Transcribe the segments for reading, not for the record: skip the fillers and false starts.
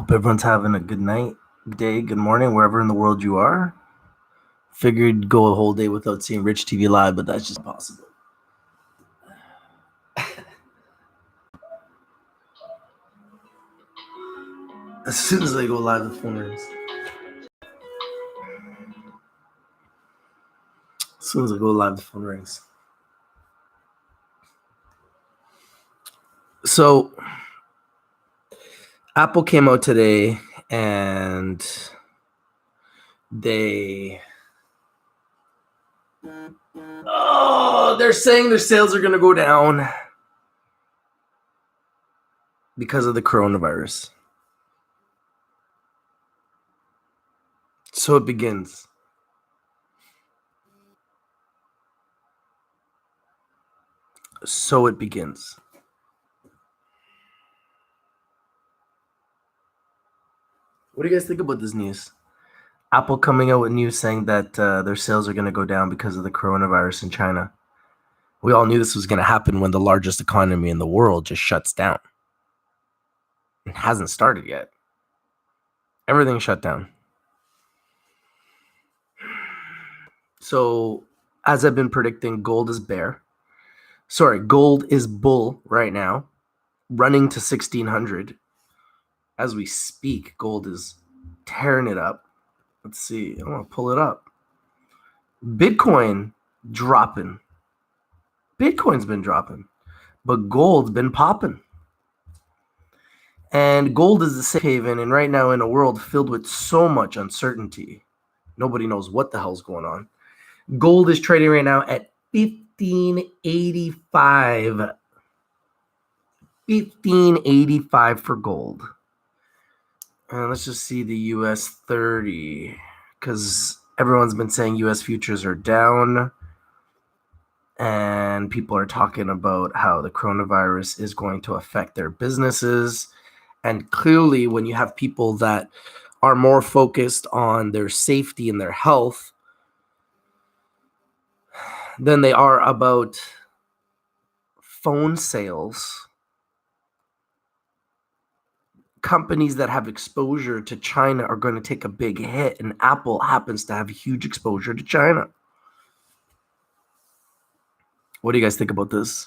Hope everyone's having a good night, day, good morning, wherever in the world you are. Figured go a whole day without seeing Rich TV live, but that's just impossible. As soon as I go live, the phone rings. As soon as I go live, the phone rings. So, Apple came out today and they're saying their sales are going to go down because of the coronavirus. So it begins. What do you guys think about this news? Apple coming out with news saying that their sales are going to go down because of the coronavirus in China. We all knew this was going to happen when the largest economy in the world just shuts down. It hasn't started yet. Everything shut down. So, as I've been predicting, gold is bull right now, running to 1,600. As we speak, gold is tearing it up. Let's see. I want to pull it up. Bitcoin dropping. Bitcoin's been dropping, but gold's been popping. And gold is the safe haven. And right now, in a world filled with so much uncertainty, nobody knows what the hell's going on. Gold is trading right now at 1585. 1585 for gold. And let's just see the US 30, because everyone's been saying US futures are down. And people are talking about how the coronavirus is going to affect their businesses. And clearly, when you have people that are more focused on their safety and their health than they are about phone sales, companies that have exposure to China are going to take a big hit. And Apple happens to have a huge exposure to China. What do you guys think about this?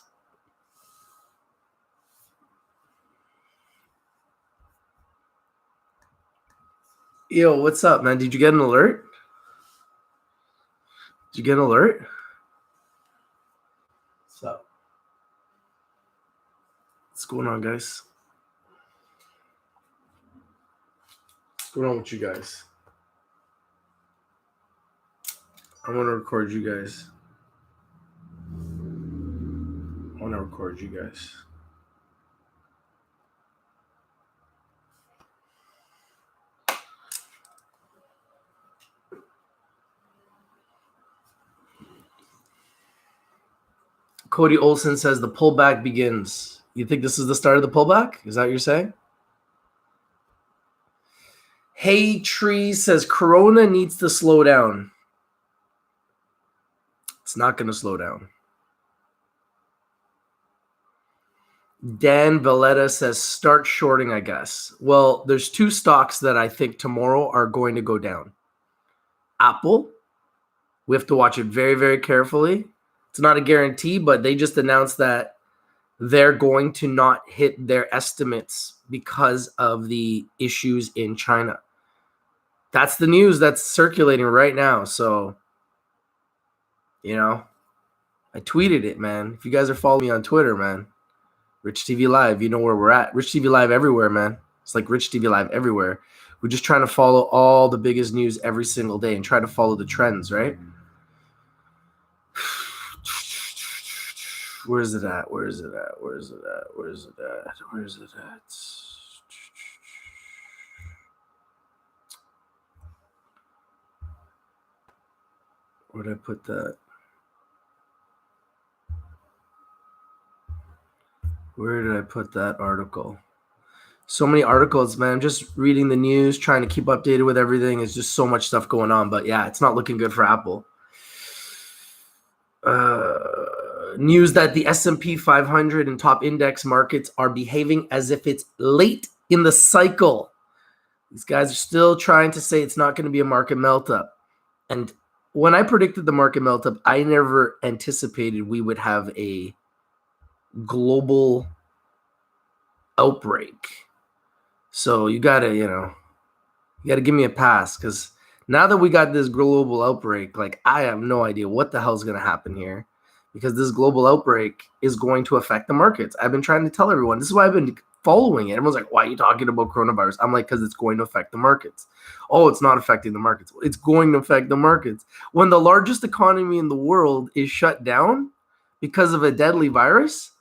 Yo, what's up, man? Did you get an alert? Did you get an alert? What's up? What's going on, guys? What's going on with you guys? I want to record you guys. Cody Olson says the pullback begins. You think this is the start of the pullback? Is that what you're saying? Hey Tree says Corona needs to slow down. It's not going to slow down. Dan Valletta says start shorting, I guess. Well, there's two stocks that I think tomorrow are going to go down. Apple, we have to watch it very, very carefully. It's not a guarantee, but they just announced that they're going to not hit their estimates because of the issues in China. That's the news that's circulating right now. So, I tweeted it, man. If you guys are following me on Twitter, man, Rich TV Live, you know where we're at. Rich TV Live everywhere, man. It's like Rich TV Live everywhere. We're just trying to follow all the biggest news every single day and try to follow the trends, right? Where is it at? What did I put that? Where did I put that article? So many articles, man. I'm just reading the news, trying to keep updated with everything. It's just so much stuff going on. But yeah, it's not looking good for Apple. News that the S&P 500 and top index markets are behaving as if it's late in the cycle. These guys are still trying to say it's not going to be a market melt-up. And when I predicted the market melt-up, I never anticipated we would have a global outbreak. So you got to give me a pass, because now that we got this global outbreak, like, I have no idea what the hell is going to happen here, because this global outbreak is going to affect the markets. I've been trying to tell everyone. This is why I've been following it. Everyone's like, why are you talking about coronavirus? I'm like, because it's going to affect the markets. Oh, it's not affecting the markets. It's going to affect the markets. When the largest economy in the world is shut down because of a deadly virus,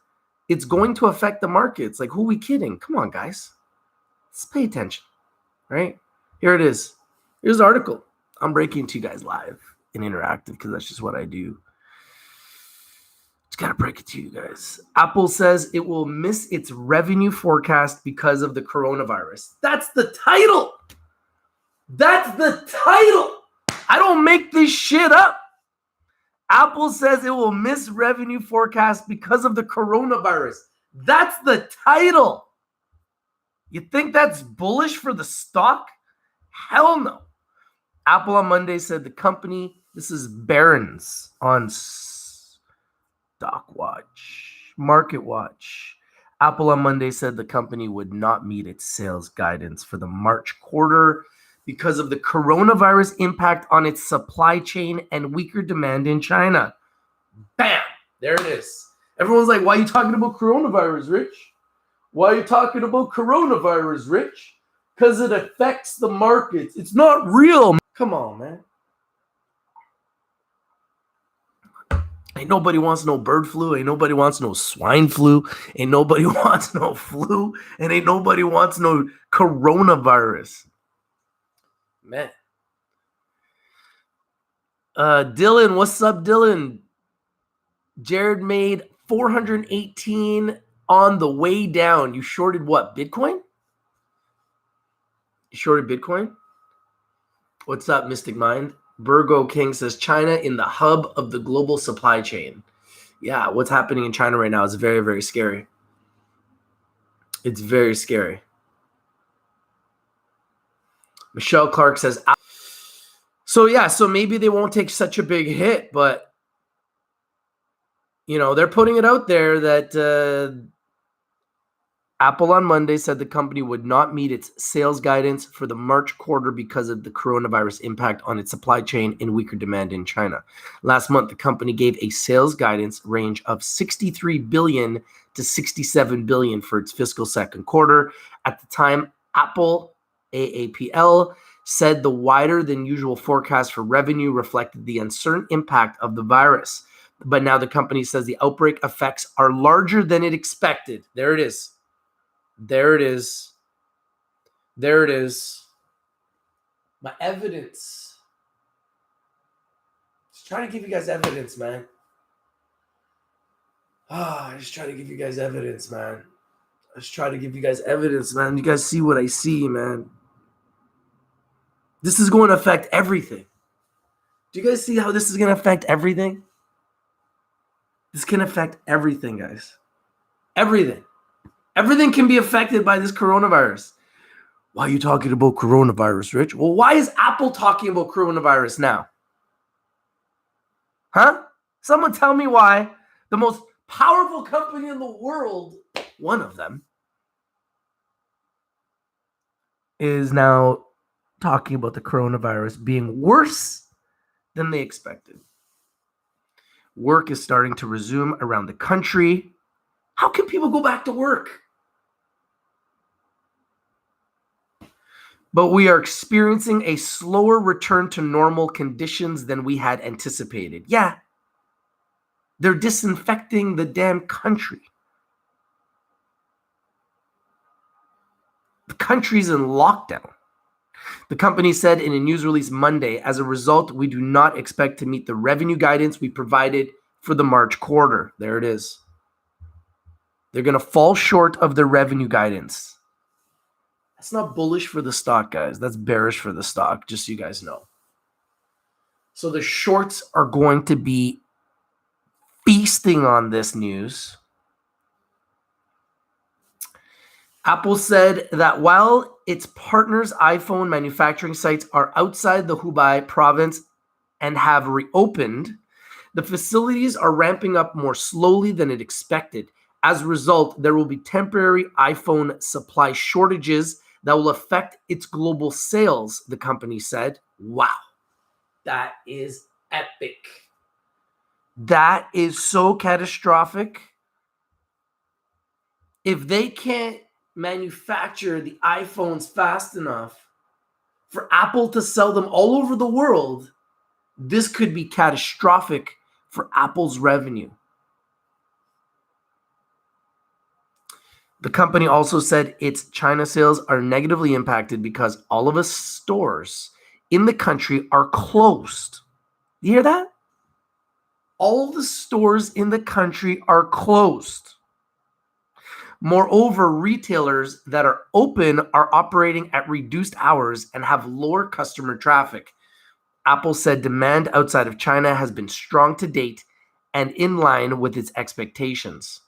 it's going to affect the markets. Like, who are we kidding? Come on, guys. Let's pay attention, right? Here it is. Here's the article. I'm breaking it to you guys live and interactive because that's just what I do. Just got to break it to you guys. Apple says it will miss its revenue forecast because of the coronavirus. That's the title. That's the title. I don't make this shit up. Apple says it will miss revenue forecast because of the coronavirus. That's the title. You think that's bullish for the stock? Hell no. Apple on Monday said the company, this is Barron's on Market Watch. Apple on Monday said the company would not meet its sales guidance for the March quarter because of the coronavirus impact on its supply chain and weaker demand in China. Bam! There it is. Everyone's like, why are you talking about coronavirus, Rich? Why are you talking about coronavirus, Rich? Because it affects the markets. It's not real. Come on, man. Ain't nobody wants no bird flu. Ain't nobody wants no swine flu. Ain't nobody wants no flu. And ain't nobody wants no coronavirus. Man. Dylan, what's up, Dylan? Jared made 418 on the way down. You shorted what? Bitcoin? You shorted Bitcoin? What's up, Mystic Mind? Virgo King says China in the hub of the global supply chain. Yeah, what's happening in China right now is very, very scary. It's very scary. Michelle Clark says, so maybe they won't take such a big hit, but they're putting it out there that Apple on Monday said the company would not meet its sales guidance for the March quarter because of the coronavirus impact on its supply chain and weaker demand in China. Last month, the company gave a sales guidance range of $63 billion to $67 billion for its fiscal second quarter. At the time, Apple, AAPL, said the wider than usual forecast for revenue reflected the uncertain impact of the virus. But now the company says the outbreak effects are larger than it expected. There it is. There it is. There it is. My evidence. Just trying to give you guys evidence, man. I just try to give you guys evidence, man. You guys see what I see, man. This is going to affect everything. Do you guys see how this is going to affect everything? This can affect everything, guys. Everything. Everything can be affected by this coronavirus. Why are you talking about coronavirus, Rich? Well, why is Apple talking about coronavirus now? Huh? Someone tell me why the most powerful company in the world, one of them, is now talking about the coronavirus being worse than they expected. Work is starting to resume around the country. How can people go back to work? But we are experiencing a slower return to normal conditions than we had anticipated. Yeah, they're disinfecting the damn country. The country's in lockdown. The company said in a news release Monday, as a result, we do not expect to meet the revenue guidance we provided for the March quarter. There it is. They're going to fall short of their revenue guidance. That's not bullish for the stock, guys. That's bearish for the stock, just so you guys know. So the shorts are going to be feasting on this news. Apple said that while its partners' iPhone manufacturing sites are outside the Hubei province and have reopened, the facilities are ramping up more slowly than it expected. As a result, there will be temporary iPhone supply shortages that will affect its global sales, the company said. Wow, that is epic. That is so catastrophic. If they can't manufacture the iPhones fast enough for Apple to sell them all over the world, this could be catastrophic for Apple's revenue. The company also said its China sales are negatively impacted because all of its stores in the country are closed. You hear that? All the stores in the country are closed. Moreover, retailers that are open are operating at reduced hours and have lower customer traffic. Apple said demand outside of China has been strong to date and in line with its expectations.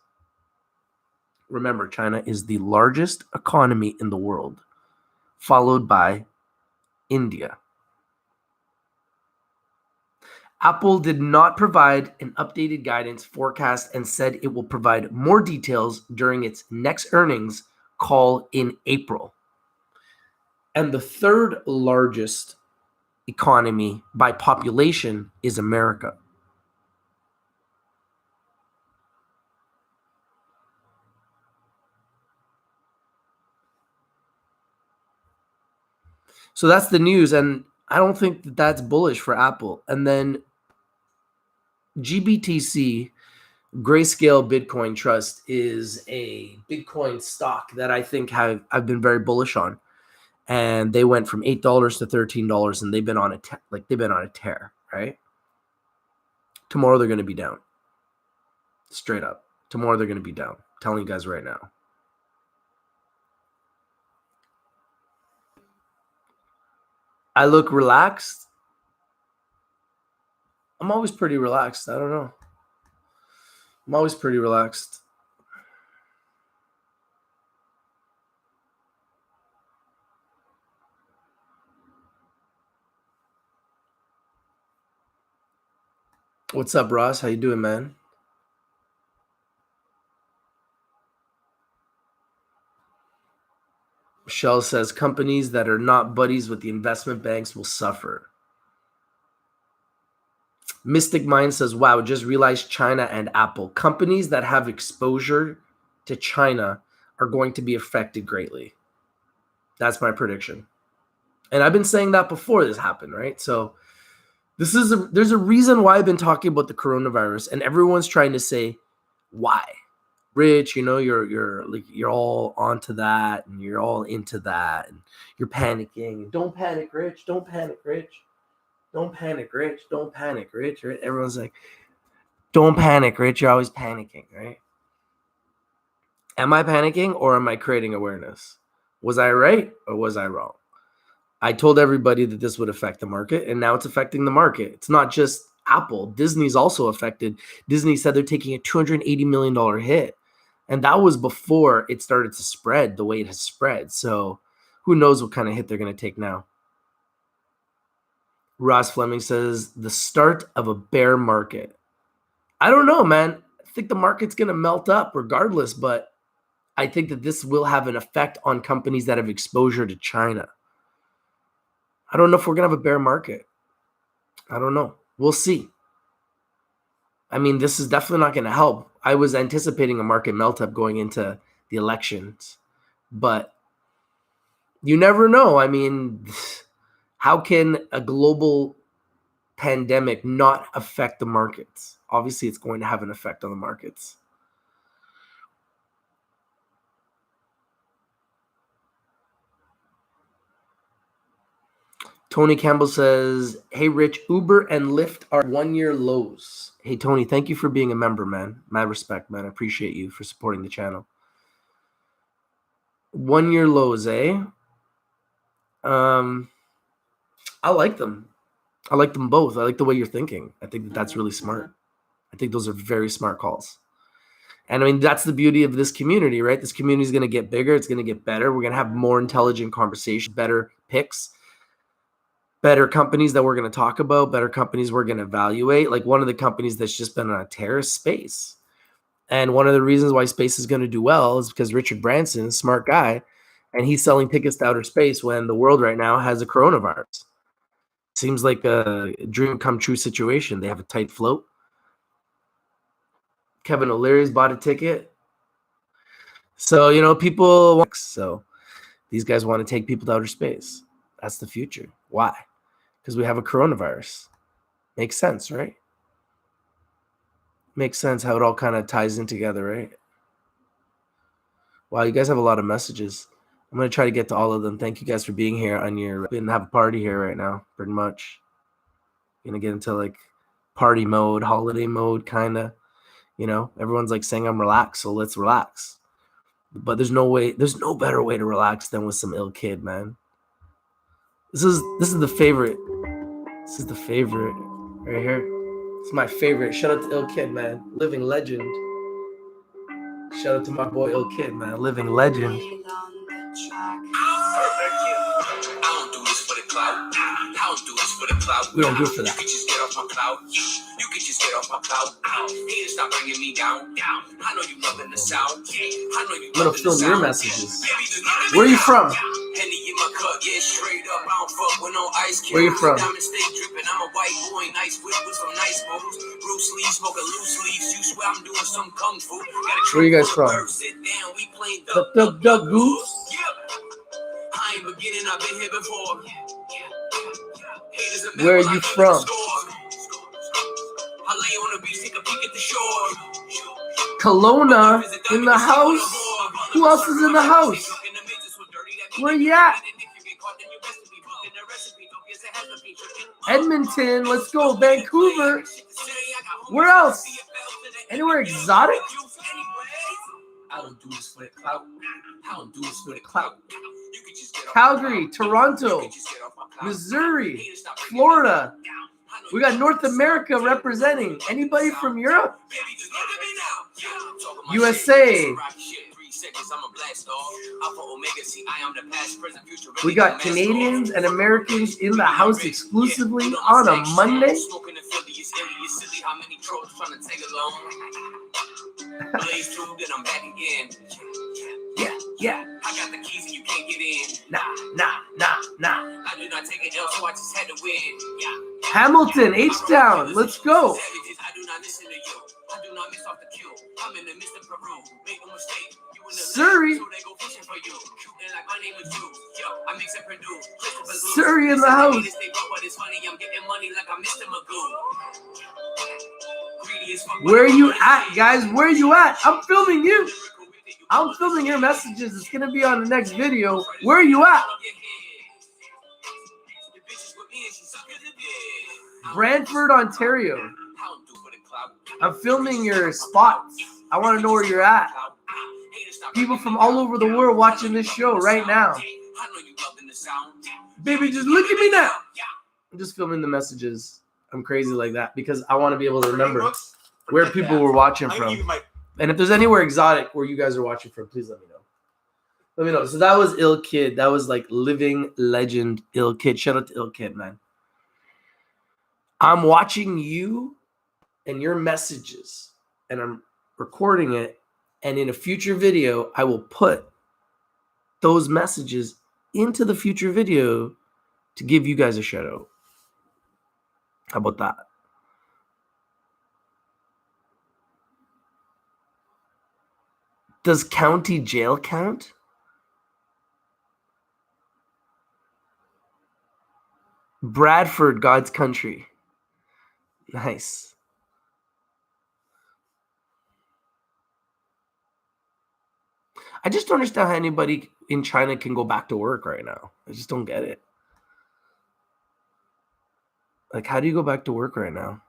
Remember, China is the largest economy in the world, followed by India. Apple did not provide an updated guidance forecast and said it will provide more details during its next earnings call in April. And the third largest economy by population is America. So that's the news, and I don't think that that's bullish for Apple. And then GBTC, Grayscale Bitcoin Trust, is a Bitcoin stock that I think I've been very bullish on. And they went from $8 to $13, and they've been on a tear, right? Tomorrow they're going to be down. Straight up. Tomorrow they're going to be down. I'm telling you guys right now. I look relaxed. I'm always pretty relaxed. I don't know. I'm always pretty relaxed. What's up, Ross? How you doing, man? Michelle says companies that are not buddies with the investment banks will suffer. Mystic Mind says, wow, just realized China and Apple. Companies that have exposure to China are going to be affected greatly. That's my prediction. And I've been saying that before this happened, right? So there's a reason why I've been talking about the coronavirus, and everyone's trying to say, why? Rich, you're all onto that, and you're all into that, and you're panicking. Don't panic, Rich. Don't panic, Rich. Don't panic, Rich. Don't panic, Rich. Right? Everyone's like, don't panic, Rich. You're always panicking, right? Am I panicking or am I creating awareness? Was I right or was I wrong? I told everybody that this would affect the market, and now it's affecting the market. It's not just Apple. Disney's also affected. Disney said they're taking a $280 million hit, and that was before it started to spread the way it has spread. So who knows what kind of hit they're going to take now. Ross Fleming says, the start of a bear market. I don't know, man. I think the market's going to melt up regardless, but I think that this will have an effect on companies that have exposure to China. I don't know if we're going to have a bear market. I don't know. We'll see. I mean, this is definitely not going to help. I was anticipating a market melt-up going into the elections, but you never know. I mean, how can a global pandemic not affect the markets? Obviously, it's going to have an effect on the markets. Tony Campbell says, hey, Rich, Uber and Lyft are 1-year lows. Hey, Tony, thank you for being a member, man. Mad respect, man. I appreciate you for supporting the channel. 1-year lows, eh? I like them. I like them both. I like the way you're thinking. I think that that's really smart. I think those are very smart calls. And I mean, that's the beauty of this community, right? This community is going to get bigger. It's going to get better. We're going to have more intelligent conversations, better picks, better companies that we're going to talk about, better companies we're going to evaluate. Like one of the companies that's just been on a tear is Space. And one of the reasons why Space is going to do well is because Richard Branson, smart guy, and he's selling tickets to outer space when the world right now has a coronavirus. Seems like a dream come true situation. They have a tight float. Kevin O'Leary's bought a ticket. So, you know, people want, so these guys want to take people to outer space. That's the future. Why? Because we have a coronavirus. Makes sense, right? Makes sense how it all kind of ties in together, right? Wow, you guys have a lot of messages. I'm going to try to get to all of them. Thank you guys for being here on your, we didn't have a party here right now, pretty much. Going to get into like party mode, holiday mode, kind of, you know, everyone's like saying I'm relaxed, so let's relax. But there's no better way to relax than with some ill kid, man. This is the favorite. This is the favorite right here. It's my favorite. Shout out to Ill Kid, man. Living legend. Shout out to my boy Ill Kid, man. Living legend. We don't do it for that. You can just get off my cloud. You can just get off my cloud. Haters stop bringing me down. I know you loving the sound. I know you loving the sound. I'm gonna film your messages. Where are you from? Where are you from? I'm a white boy, nice whip with some nice moves. Bruce Lee smoking loose leaves. You swear I'm doing some kung fu. Where are you guys from? Duck Goose. I ain't beginning. I've been here before. Where are you from? Kelowna in the house? Who else is in the house? Where you at? Edmonton, let's go. Vancouver. Where else? Anywhere exotic? I don't do this for the clout. I don't do this for the clout. Calgary, Toronto, Missouri, Florida. We got North America representing. Anybody from Europe? USA. We got Canadians and Americans in the house exclusively on a Monday. Yeah. I got the keys and you can't get in. Nah. I do not take an L, so I just had to win. Yeah. Hamilton, H-Town, let's go. I do not listen to you. I do not miss off the kill. I'm in the midst of Peru. Make no mistake. Surrey. Surrey in the house. Where are you at, guys? Where are you at? I'm filming you. I'm filming your messages. It's going to be on the next video. Where are you at? Brantford, Ontario. I'm filming your spots. I want to know where you're at. People from all over the world watching this show right now. Baby, just look at me now. I'm just filming the messages. I'm crazy like that because I want to be able to remember where people were watching from. And if there's anywhere exotic where you guys are watching from, please let me know. Let me know. So that was Ill Kid. That was like living legend Ill Kid. Shout out to Ill Kid, man. I'm watching you and your messages, and I'm recording it. And in a future video, I will put those messages into the future video to give you guys a shout out. How about that? Does county jail count? Bradford, God's country. Nice. I just don't understand how anybody in China can go back to work right now. I just don't get it. Like, how do you go back to work right now?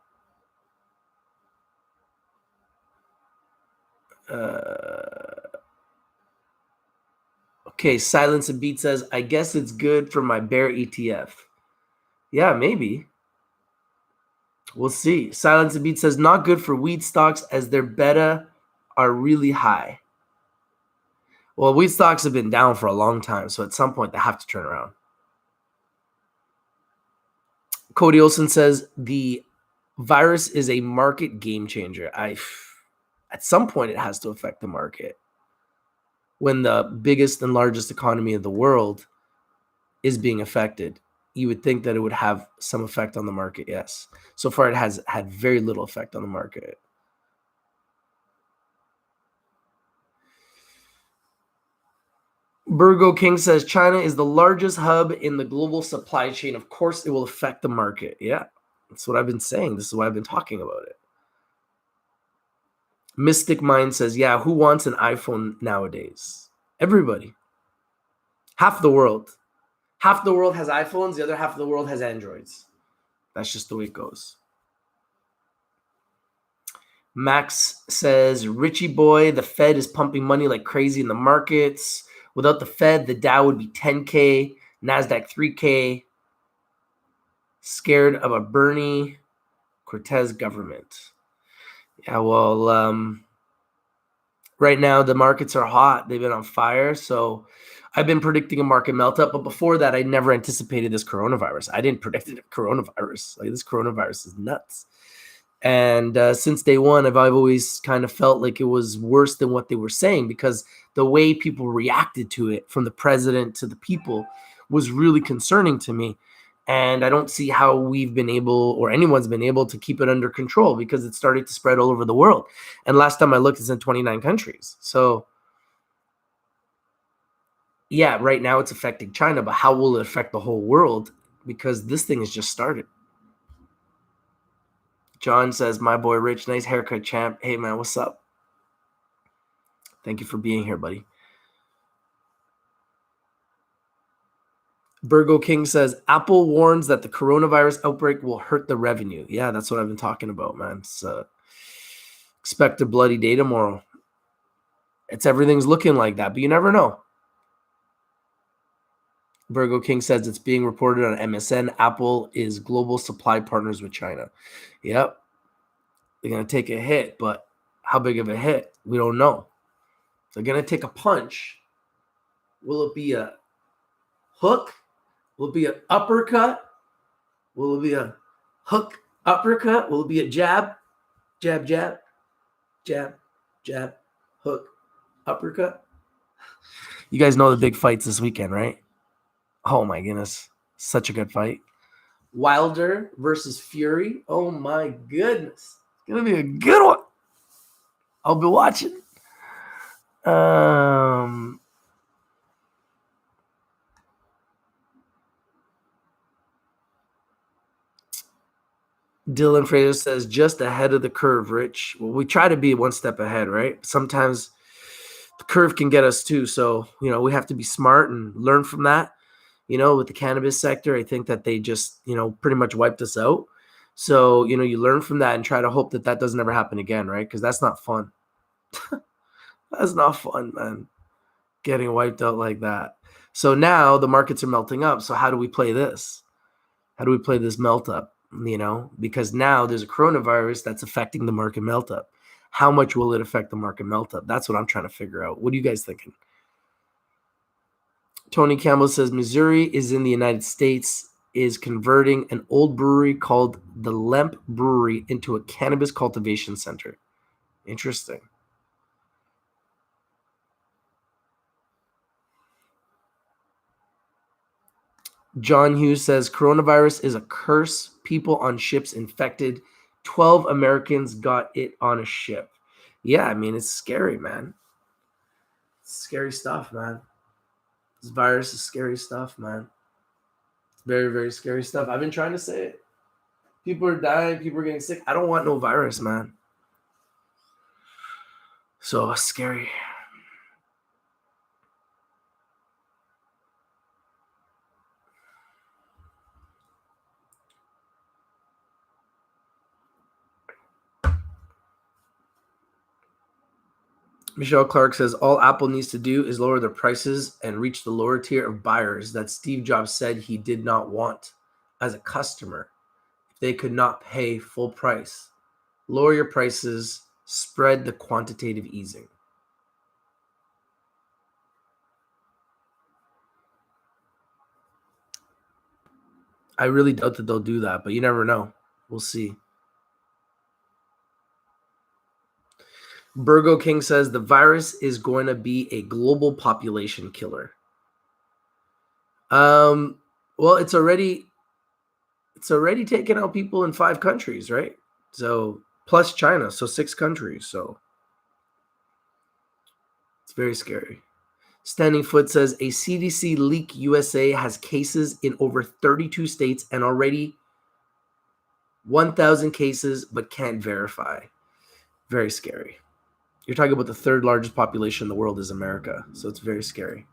Okay, Silence and Beat says, I guess it's good for my bear ETF. Yeah, maybe. We'll see. Silence and Beat says, not good for weed stocks as they're beta are really high. Well, wheat stocks have been down for a long time, so at some point they have to turn around. Cody Olson says the virus is a market game changer. At some point it has to affect the market. When the biggest and largest economy of the world is being affected, you would think that it would have some effect on the market. Yes. So far, it has had very little effect on the market. Burgo King says China is the largest hub in the global supply chain. Of course, it will affect the market. Yeah, that's what I've been saying. This is why I've been talking about it. Mystic Mind says, yeah, who wants an iPhone nowadays? Everybody. Half the world. Half the world has iPhones. The other half of the world has Androids. That's just the way it goes. Max says, Richie boy, the Fed is pumping money like crazy in the markets. Without the Fed, the Dow would be 10K, NASDAQ 3K. Scared of a Bernie Cortez government. Yeah, well, right now the markets are hot. They've been on fire. So I've been predicting a market melt up. But before that, I never anticipated this coronavirus. I didn't predict it coronavirus. Like, this coronavirus is nuts. And since day one, I've always kind of felt like it was worse than what they were saying, because the way people reacted to it, from the president to the people, was really concerning to me. And I don't see how we've been able, or anyone's been able, to keep it under control, because it started to spread all over the world. And last time I looked, it's in 29 countries. So yeah, right now it's affecting China, but how will it affect the whole world? Because this thing has just started. John says, my boy Rich, nice haircut, champ. Hey, man, what's up? Thank you for being here, buddy. Burgo King says, Apple warns that the coronavirus outbreak will hurt the revenue. Yeah, that's what I've been talking about, man. Expect a bloody day tomorrow. Everything's looking like that, but you never know. Burgo King says it's being reported on MSN. Apple is global supply partners with China. Yep. They're going to take a hit, but how big of a hit? We don't know. They're going to take a punch. Will it be a hook? Will it be an uppercut? Will it be a hook, uppercut? Will it be a jab? Jab, jab, jab, jab, hook, uppercut? You guys know the big fights this weekend, right? Oh, my goodness. Such a good fight. Wilder versus Fury. Oh, my goodness. It's going to be a good one. I'll be watching. Dylan Fraser says, just ahead of the curve, Rich. Well, we try to be one step ahead, right? Sometimes the curve can get us too. So, we have to be smart and learn from that. With the cannabis sector, I think that they just, pretty much wiped us out. So, you learn from that and try to hope that that doesn't ever happen again, right? Because that's not fun. That's not fun, man. Getting wiped out like that. So now the markets are melting up. So how do we play this? How do we play this melt up? Because now there's a coronavirus that's affecting the market melt up. How much will it affect the market melt up? That's what I'm trying to figure out. What are you guys thinking? Tony Campbell says Missouri is in the United States, is converting an old brewery called the Lemp Brewery into a cannabis cultivation center. Interesting. John Hughes says coronavirus is a curse. People on ships infected. 12 Americans got it on a ship. Yeah, it's scary, man. It's scary stuff, man. This virus is scary stuff, man. It's very, very scary stuff. I've been trying to say it. People are dying. People are getting sick. I don't want no virus, man. So scary. Michelle Clark says all Apple needs to do is lower their prices and reach the lower tier of buyers that Steve Jobs said he did not want as a customer if they could not pay full price. Lower your prices spread the quantitative easing. I really doubt that they'll do that, but you never know. We'll see. Burgo King says the virus is going to be a global population killer. Well, it's already taken out people in 5 countries, right? So plus China, so 6 countries. So it's very scary. Standing Foot says a CDC leak USA has cases in over 32 states and already 1,000 cases, but can't verify. Very scary. You're talking about the 3rd largest population in the world is America, so it's very scary.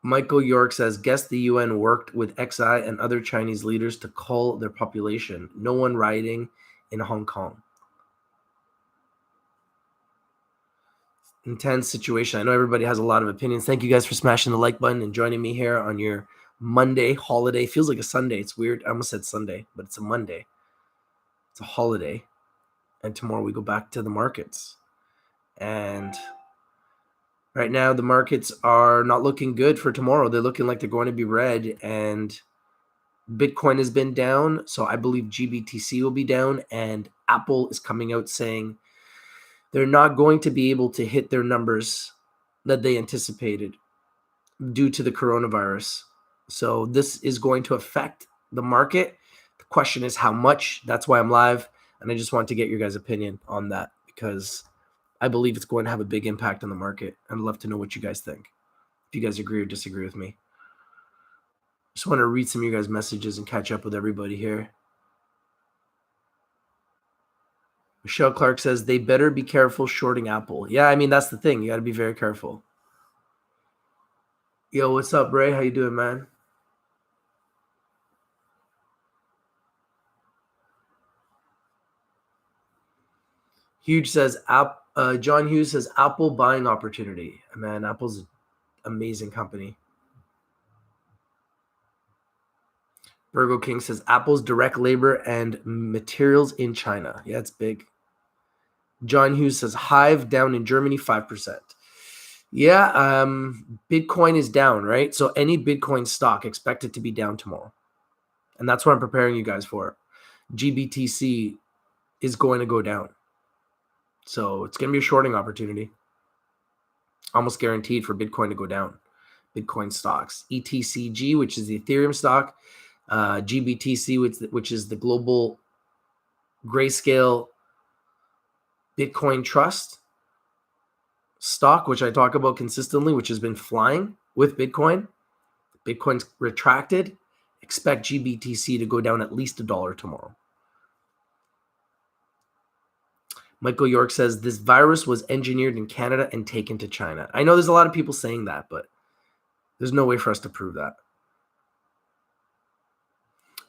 Michael York says, guess the UN worked with XI and other Chinese leaders to cull their population. No one rioting in Hong Kong. Intense situation. I know everybody has a lot of opinions. Thank you guys for smashing the like button and joining me here on your Monday holiday. Feels like a Sunday. It's weird. I almost said Sunday, but it's a Monday. It's a holiday. And tomorrow we go back to the markets. And right now the markets are not looking good for tomorrow. They're looking like they're going to be red, and Bitcoin has been down. So I believe GBTC will be down, and Apple is coming out saying they're not going to be able to hit their numbers that they anticipated due to the coronavirus. So this is going to affect the market. The question is how much. That's why I'm live, and I just want to get your guys' opinion on that because I believe it's going to have a big impact on the market. I'd love to know what you guys think. If you guys agree or disagree with me. Just want to read some of you guys' messages and catch up with everybody here. Michelle Clark says they better be careful shorting Apple. Yeah, I mean, that's the thing. You got to be very careful. Yo, what's up, Ray? How you doing, man? Huge says, John Hughes says, Apple buying opportunity. Man, Apple's an amazing company. Virgo King says, Apple's direct labor and materials in China. Yeah, it's big. John Hughes says, Hive down in Germany, 5%. Yeah, Bitcoin is down, right? So any Bitcoin stock expected to be down tomorrow. And that's what I'm preparing you guys for. GBTC is going to go down. So it's going to be a shorting opportunity. Almost guaranteed for Bitcoin to go down. Bitcoin stocks. ETCG, which is the Ethereum stock. GBTC, which is the global grayscale Bitcoin trust stock, which I talk about consistently, which has been flying with Bitcoin. Bitcoin's retracted. Expect GBTC to go down at least $1 tomorrow. Michael York says this virus was engineered in Canada and taken to China. I know there's a lot of people saying that, but there's no way for us to prove that.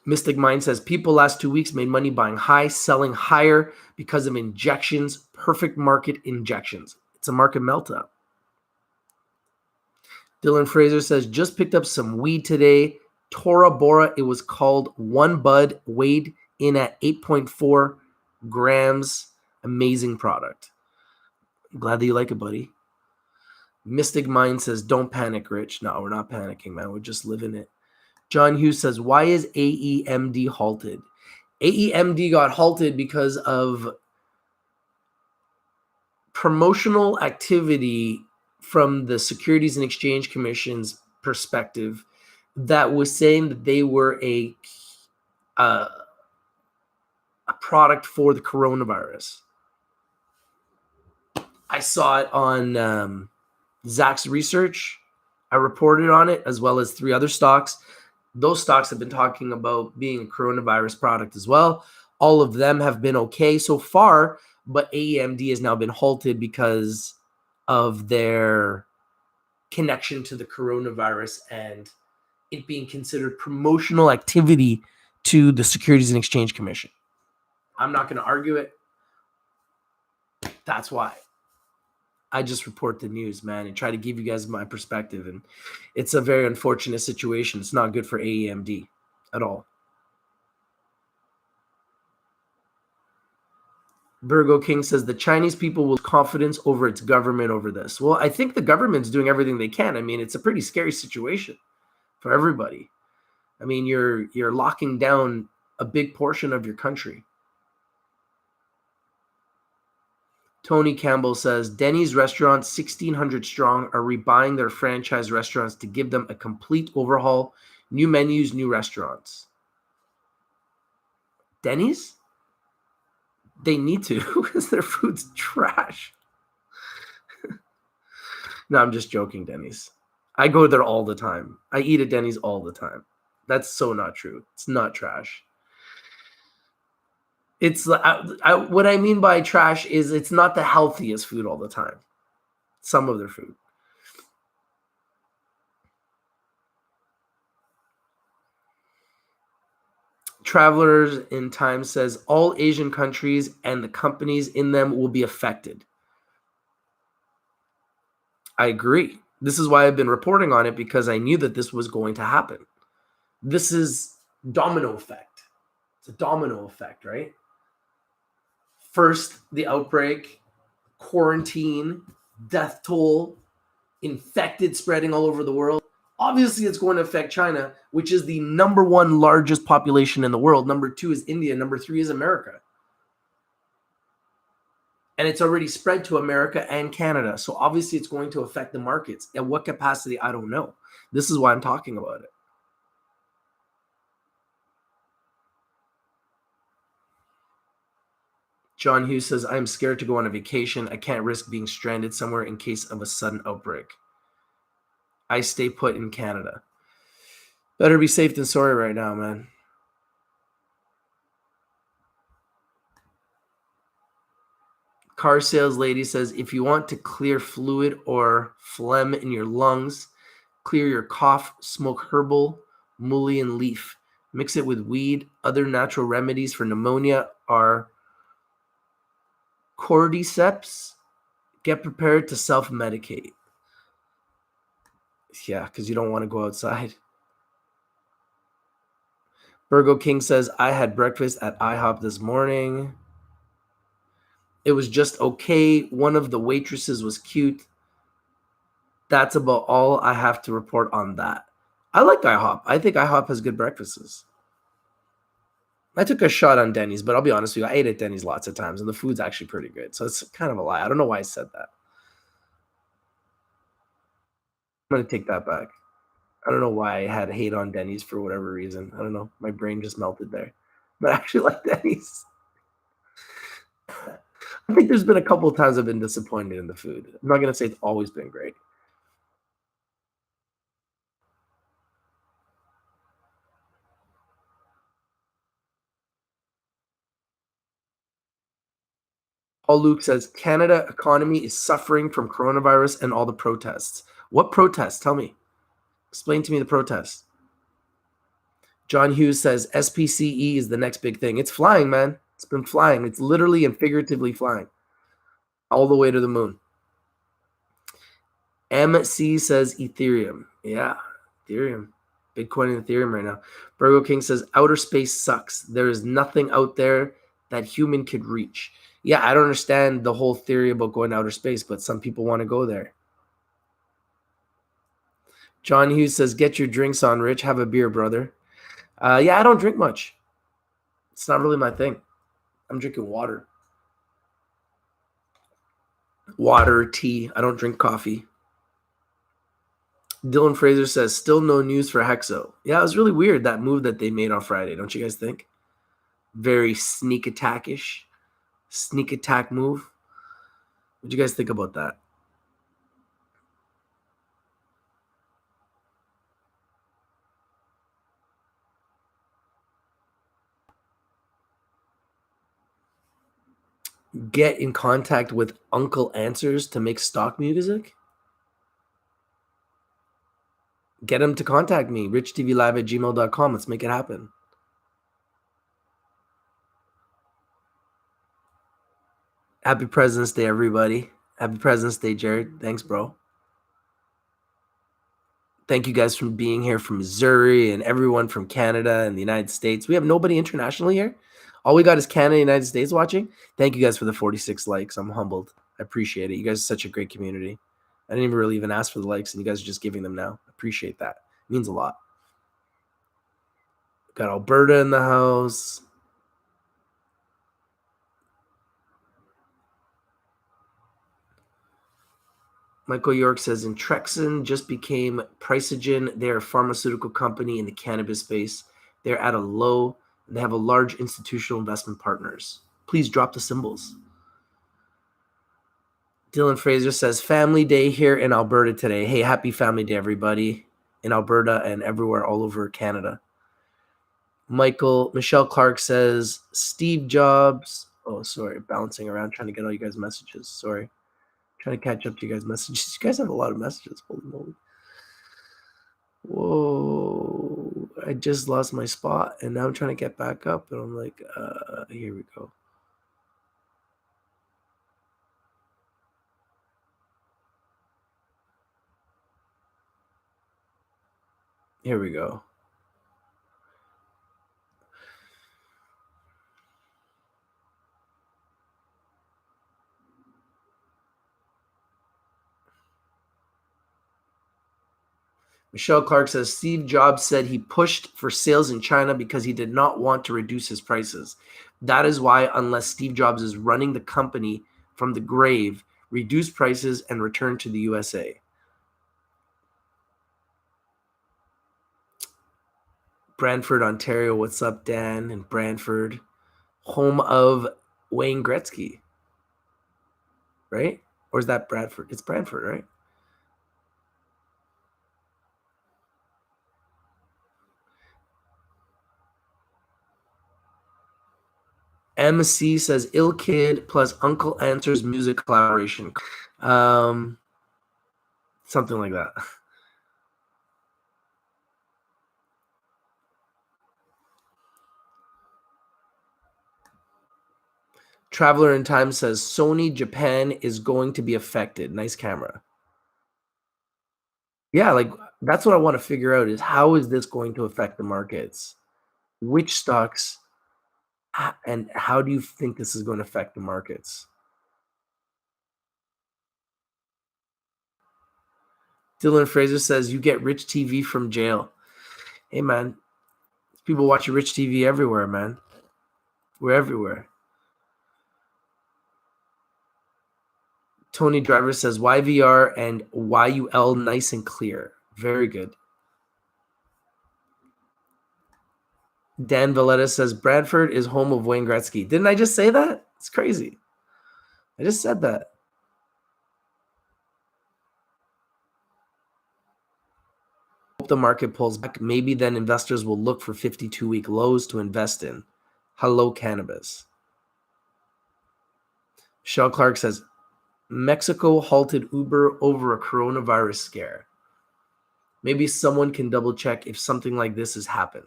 Mystic Mind says people last 2 weeks made money buying high, selling higher because of injections, perfect market injections. It's a market meltdown. Dylan Fraser says just picked up some weed today. Tora Bora, it was called One Bud, weighed in at 8.4 grams. Amazing product. I'm glad that you like it, buddy. Mystic Mind says don't panic, Rich. No, we're not panicking, man. We're just living it. John Hughes says, why is AEMD halted? AEMD got halted because of promotional activity from the Securities and Exchange Commission's perspective that was saying that they were a product for the coronavirus. I saw it on Zach's research. I reported on it as well as 3 other stocks. Those stocks have been talking about being a coronavirus product as well. All of them have been okay so far, but AEMD has now been halted because of their connection to the coronavirus and it being considered promotional activity to the Securities and Exchange Commission. I'm not going to argue it. That's why. I just report the news, man, and try to give you guys my perspective. And it's a very unfortunate situation. It's not good for AEMD at all. Virgo King says the Chinese people will confidence over its government over this. Well, I think the government's doing everything they can. I mean, it's a pretty scary situation for everybody. I mean, you're locking down a big portion of your country. Tony Campbell says Denny's restaurants, 1,600 strong, are rebuying their franchise restaurants to give them a complete overhaul, new menus, new restaurants. Denny's? They need to because their food's trash. No, I'm just joking, Denny's. I go there all the time. I eat at Denny's all the time. That's so not true. It's not trash. It's what I mean by trash is it's not the healthiest food all the time. Some of their food. Travelers in Time says all Asian countries and the companies in them will be affected. I agree. This is why I've been reporting on it, because I knew that this was going to happen. This is domino effect. It's a domino effect, right? First, the outbreak, quarantine, death toll, infected spreading all over the world. Obviously, it's going to affect China, which is the number one largest population in the world. Number 2 is India. Number 3 is America. And it's already spread to America and Canada. So obviously, it's going to affect the markets. At what capacity, I don't know. This is why I'm talking about it. John Hughes says, I'm scared to go on a vacation. I can't risk being stranded somewhere in case of a sudden outbreak. I stay put in Canada. Better be safe than sorry right now, man. Car sales lady says, if you want to clear fluid or phlegm in your lungs, clear your cough, smoke herbal, mullein leaf. Mix it with weed. Other natural remedies for pneumonia are cordyceps. Get prepared to self-medicate. Yeah, because you don't want to go outside. Virgo King says, I had breakfast at IHOP this morning. It was just okay. One of the waitresses was cute. That's about all I have to report on that. I like IHOP. I think IHOP has good breakfasts. I took a shot on Denny's, but I'll be honest with you, I ate at Denny's lots of times, and the food's actually pretty good. So it's kind of a lie. I don't know why I said that. I'm going to take that back. I don't know why I had hate on Denny's for whatever reason. I don't know. My brain just melted there. But I actually like Denny's. I think there's been a couple of times I've been disappointed in the food. I'm not going to say it's always been great. Paul Luke says Canada economy is suffering from coronavirus and all the protests. What protests? Tell me. Explain to me the protests. John Hughes says SPCE is the next big thing. It's flying, man. It's been flying. It's literally and figuratively flying all the way to the moon. MC says Ethereum. Yeah, Ethereum. Bitcoin and Ethereum right now. Virgo King says outer space sucks. There is nothing out there that human could reach. Yeah, I don't understand the whole theory about going to outer space, but some people want to go there. John Hughes says, get your drinks on, Rich. Have a beer, brother. Yeah, I don't drink much. It's not really my thing. I'm drinking water. Water, tea. I don't drink coffee. Dylan Fraser says, still no news for Hexo. Yeah, it was really weird, that move that they made on Friday. Don't you guys think? Very sneak attack-ish. Sneak attack move. What do you guys think about that? Get in contact with Uncle Answers to make stock music? Get him to contact me. richtvlive@gmail.com. Let's make it happen. Happy President's Day, everybody. Happy President's Day, Jared. Thanks, bro. Thank you guys for being here from Missouri and everyone from Canada and the United States. We have nobody internationally here. All we got is Canada and United States watching. Thank you guys for the 46 likes. I'm humbled. I appreciate it. You guys are such a great community. I didn't even ask for the likes, and you guys are just giving them now. Appreciate that. It means a lot. Got Alberta in the house. Michael York says, Intrexin just became Priceogen. They're a pharmaceutical company in the cannabis space. They're at a low, and they have a large institutional investment partners. Please drop the symbols. Dylan Fraser says, Family Day here in Alberta today. Hey, happy Family Day, everybody, in Alberta and everywhere all over Canada. Michelle Clark says, Steve Jobs. Oh, sorry, bouncing around trying to get all you guys' messages. Sorry. Trying to catch up to you guys' messages. You guys have a lot of messages. Holy moly. Whoa. I just lost my spot, and now I'm trying to get back up, and I'm like, here we go. Here we go. Michelle Clark says, Steve Jobs said he pushed for sales in China because he did not want to reduce his prices. That is why, unless Steve Jobs is running the company from the grave, reduce prices and return to the USA. Brantford, Ontario. What's up, Dan? And Brantford, home of Wayne Gretzky, right? Or is that Bradford? It's Brantford, right? MC says, Ill Kid plus Uncle Answer's music collaboration. Something like that. Traveler in Time says, Sony Japan is going to be affected. Nice camera. Yeah, like that's what I want to figure out is how is this going to affect the markets? Which stocks and how do you think this is going to affect the markets? Dylan Fraser says, you get Rich TV from jail. Hey, man, people watching Rich TV everywhere, man. We're everywhere. Tony Driver says, YVR and YUL nice and clear. Very good. Dan Valletta says, Bradford is home of Wayne Gretzky. Didn't I just say that? It's crazy. I just said that. Hope the market pulls back. Maybe then investors will look for 52-week lows to invest in. Hello, cannabis. Michelle Clark says, Mexico halted Uber over a coronavirus scare. Maybe someone can double check if something like this has happened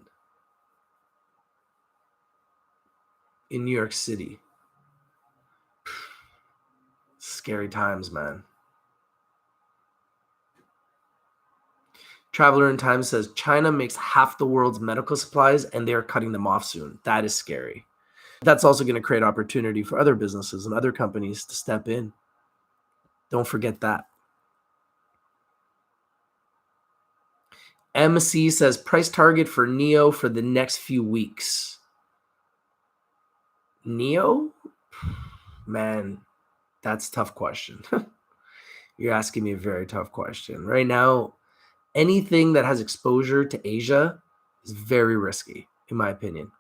in New York City. Scary times, man. Traveler in Time says, China makes half the world's medical supplies and they're cutting them off soon. That is scary. That's also going to create opportunity for other businesses and other companies to step in. Don't forget that. MC says, price target for NEO for the next few weeks. NEO? Man, that's a tough question. You're asking me a very tough question. Right now, anything that has exposure to Asia is very risky, in my opinion.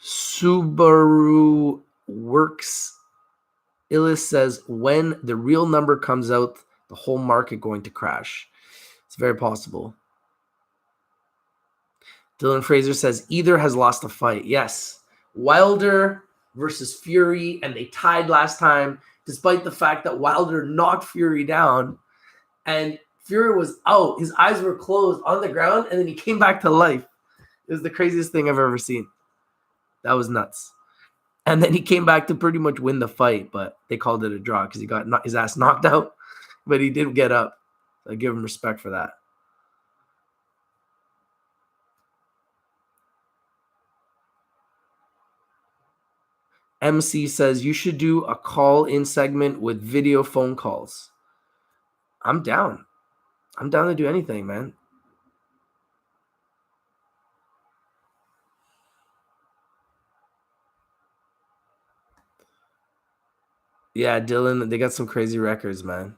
Subaru Works Illis says, when the real number comes out, the whole market going to crash. It's very possible. Dylan Fraser says, either has lost a fight. Yes. Wilder versus Fury, and they tied last time, despite the fact that Wilder knocked Fury down, and Fury was out. His eyes were closed on the ground, and then he came back to life. It was the craziest thing I've ever seen. That was nuts. And then he came back to pretty much win the fight, but they called it a draw because he got his ass knocked out, but he did get up. I give him respect for that. MC says you should do a call-in segment with video phone calls. I'm down. I'm down to do anything, man. Yeah, Dylan, they got some crazy records, man.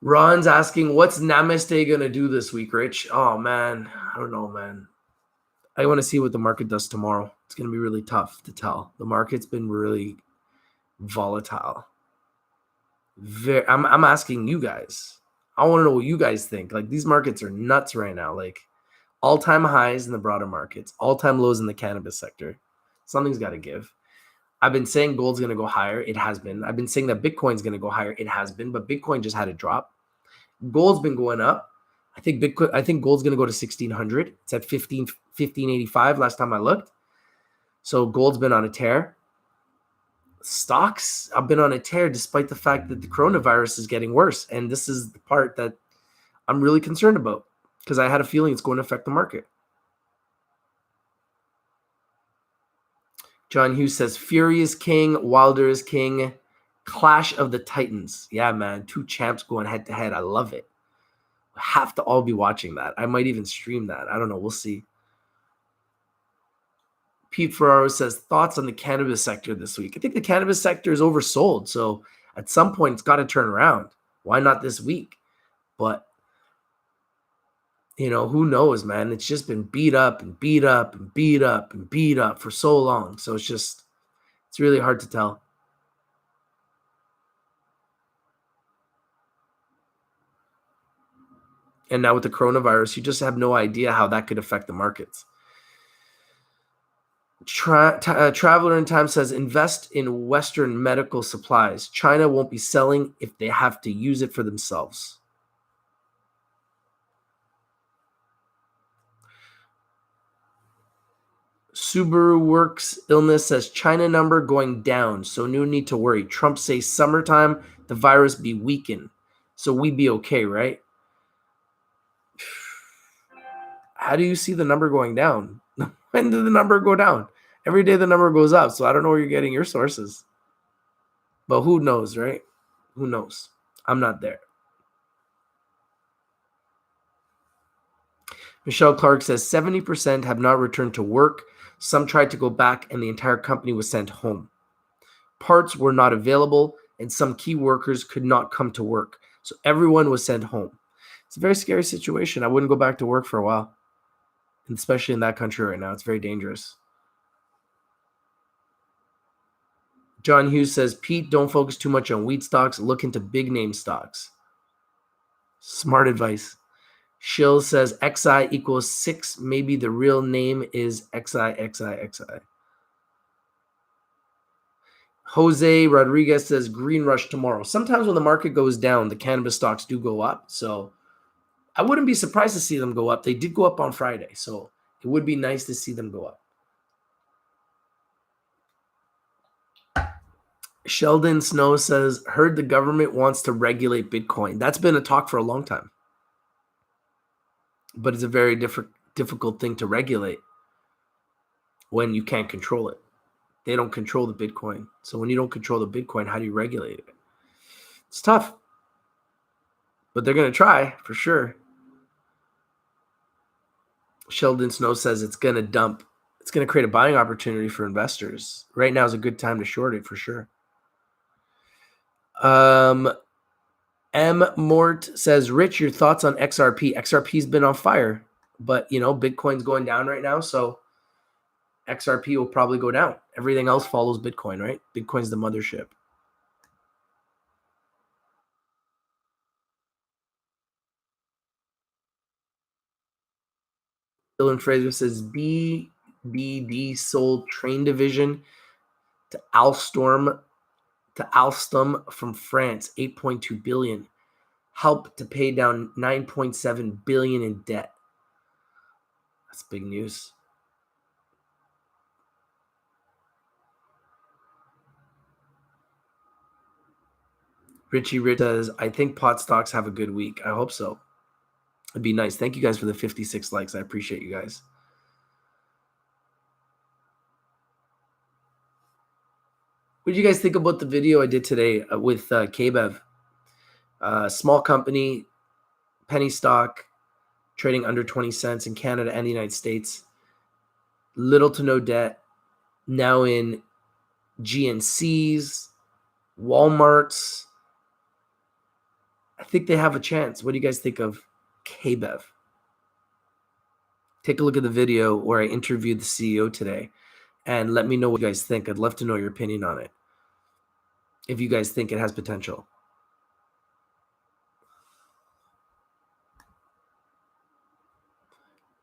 Ron's asking, what's Namaste going to do this week, Rich? Oh, man. I don't know, man. I want to see what the market does tomorrow. It's going to be really tough to tell. The market's been really volatile. I'm asking you guys. I want to know what you guys think. Like, these markets are nuts right now. Like, all-time highs in the broader markets, all-time lows in the cannabis sector. Something's got to give. I've been saying gold's going to go higher. It has been. I've been saying that Bitcoin's going to go higher. It has been. But Bitcoin just had a drop. Gold's been going up. I think gold's going to go to 1,600. It's at 1585 last time I looked. So gold's been on a tear. Stocks have been on a tear despite the fact that the coronavirus is getting worse. And this is the part that I'm really concerned about because I had a feeling it's going to affect the market. John Hughes says, Fury is king, Wilder is king, Clash of the Titans. Yeah, man, 2 champs going head-to-head. I love it. Have to all be watching that. I might even stream that. I don't know. We'll see. Pete Ferraro says, thoughts on the cannabis sector this week? I think the cannabis sector is oversold. So at some point, it's got to turn around. Why not this week? But, who knows, man? It's just been beat up and beat up and beat up and beat up for so long. So it's really hard to tell. And now with the coronavirus, you just have no idea how that could affect the markets. Traveler in Time says, invest in Western medical supplies. China won't be selling if they have to use it for themselves. Subaru Works Illness says, China number going down, so no need to worry. Trump says summertime, the virus be weakened. So we be okay, right? How do you see the number going down? When did the number go down? Every day the number goes up, so I don't know where you're getting your sources. But who knows, right? Who knows? I'm not there. Michelle Clark says 70% have not returned to work. Some tried to go back and the entire company was sent home. Parts were not available and some key workers could not come to work. So everyone was sent home. It's a very scary situation. I wouldn't go back to work for a while, and especially in that country right now. It's very dangerous. John Hughes says, Pete, don't focus too much on weed stocks. Look into big name stocks. Smart advice. Shill says XI equals 6. Maybe the real name is XI. Jose Rodriguez says green rush tomorrow. Sometimes when the market goes down, the cannabis stocks do go up. So I wouldn't be surprised to see them go up. They did go up on Friday. So it would be nice to see them go up. Sheldon Snow says, heard the government wants to regulate Bitcoin. That's been a talk for a long time. But it's a very difficult thing to regulate when you can't control it. They don't control the Bitcoin. So when you don't control the Bitcoin, how do you regulate it? It's tough. But they're going to try for sure. Sheldon Snow says it's going to dump. It's going to create a buying opportunity for investors. Right now is a good time to short it for sure. M. Mort says, Rich, your thoughts on XRP? XRP's been on fire, but Bitcoin's going down right now, so XRP will probably go down. Everything else follows Bitcoin, right? Bitcoin's the mothership. Dylan Fraser says BBD sold train division to Alstom from France, 8.2 billion. help to pay down $9.7 billion in debt. That's big news. Richie Rich says, I think pot stocks have a good week. I hope so. It'd be nice. Thank you guys for the 56 likes. I appreciate you guys. What did you guys think about the video I did today with KBEV? Small company, penny stock, trading under 20 cents in Canada and the United States. Little to no debt. Now in GNCs, Walmarts. I think they have a chance. What do you guys think of KBEV? Take a look at the video where I interviewed the CEO today and let me know what you guys think. I'd love to know your opinion on it. If you guys think it has potential.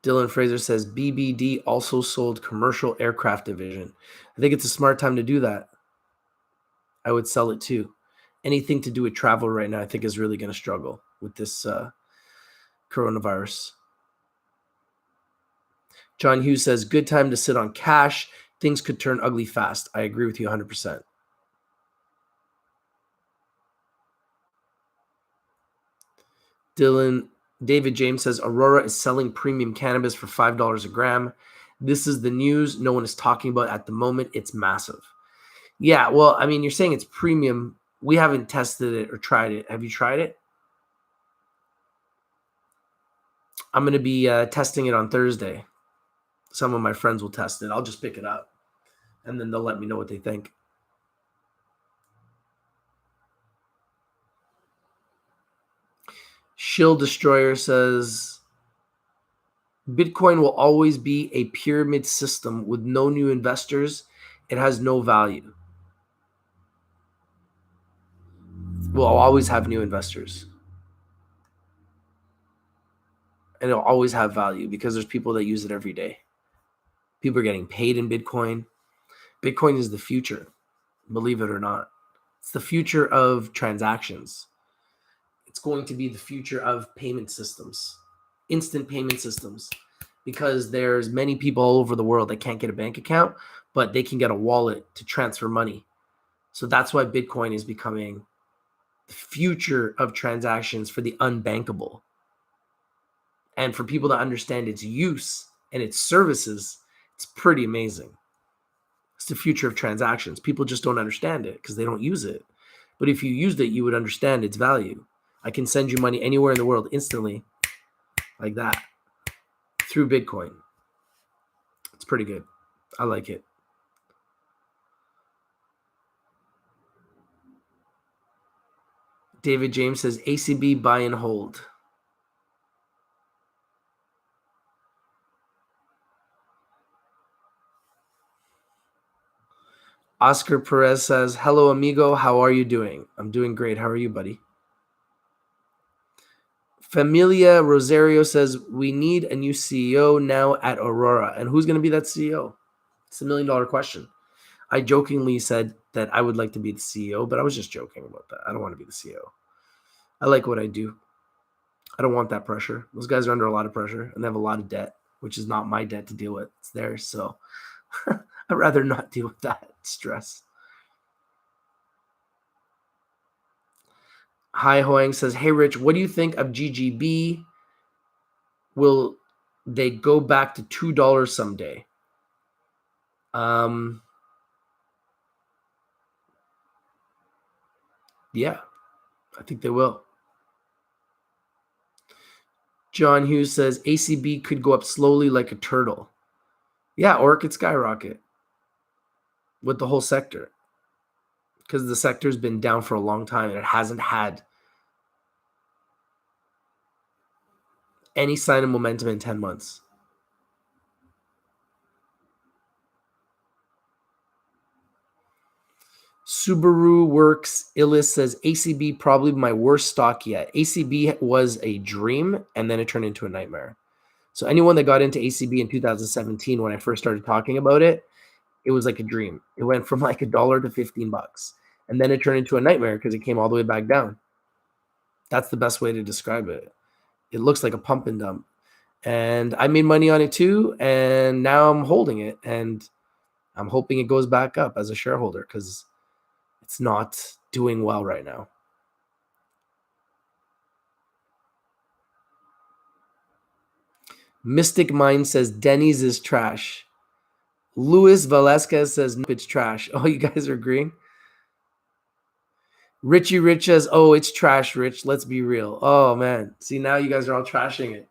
Dylan Fraser says BBD also sold commercial aircraft division. I think it's a smart time to do that. I would sell it too. Anything to do with travel right now, I think is really going to struggle with this coronavirus. John Hughes says, good time to sit on cash. Things could turn ugly fast. I agree with you 100%. David James says, Aurora is selling premium cannabis for $5 a gram. This is the news no one is talking about at the moment. It's massive. Yeah, well, I mean, you're saying it's premium. We haven't tested it or tried it. Have you tried it? I'm going to be testing it on Thursday. Some of my friends will test it. I'll just pick it up, and then they'll let me know what they think. Shield Destroyer says, Bitcoin will always be a pyramid system with no new investors. It has no value. We'll always have new investors. And it'll always have value because there's people that use it every day. People are getting paid in Bitcoin. Bitcoin is the future, believe it or not. It's the future of transactions. It's going to be the future of payment systems, instant payment systems, because there's many people all over the world that can't get a bank account, but they can get a wallet to transfer money. So that's why Bitcoin is becoming the future of transactions for the unbankable. And for people to understand its use and its services, it's pretty amazing. It's the future of transactions. People just don't understand it because they don't use it. But if you used it, you would understand its value. I can send you money anywhere in the world instantly, like that, through Bitcoin. It's pretty good. I like it. David James says ACB buy and hold. Oscar Perez says, hello, amigo. How are you doing? I'm doing great. How are you, buddy? Familia Rosario says, we need a new CEO now at Aurora. And who's going to be that CEO? It's $1 million question. I jokingly said that I would like to be the CEO, but I was just joking about that. I don't want to be the CEO. I like what I do. I don't want that pressure. Those guys are under a lot of pressure and they have a lot of debt, which is not my debt to deal with. It's theirs. So I'd rather not deal with that stress. Hi Hoang says, hey Rich, what do you think of GGB? Will they go back to $2 someday? Yeah, I think they will. John Hughes says ACB could go up slowly like a turtle. Yeah, or it could skyrocket with the whole sector because the sector's been down for a long time and it hasn't had any sign of momentum in 10 months. Subaru Works Illis says ACB probably my worst stock yet. ACB was a dream and then it turned into a nightmare. So anyone that got into ACB in 2017 when I first started talking about it, it was like a dream. It went from like $1 to $15, and then it turned into a nightmare because it came all the way back down. That's the best way to describe it. It looks like a pump and dump. And I made money on it too. And now I'm holding it. And I'm hoping it goes back up as a shareholder because it's not doing well right now. Mystic Mind says Denny's is trash. Luis Velasquez says no, it's trash. Oh, you guys are agreeing? Richie Rich says, oh, it's trash, Rich. Let's be real. Oh, man. See, now you guys are all trashing it.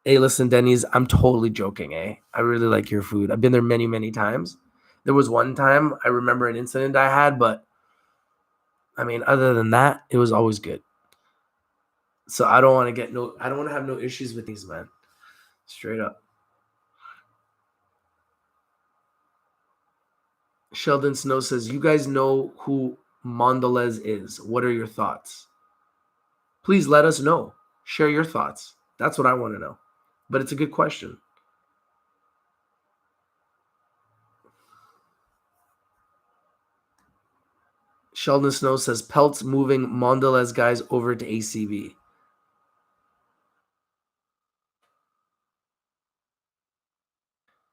Hey, listen, Denny's, I'm totally joking, eh? I really like your food. I've been there many, many times. There was one time I remember an incident I had, but I mean, other than that, it was always good. So I don't want to have no issues with these, man. Straight up. Sheldon Snow says, you guys know who Mondelez is. What are your thoughts? Please let us know. Share your thoughts. That's what I want to know. But it's a good question. Sheldon Snow says, Pelt's moving Mondelez guys over to ACB.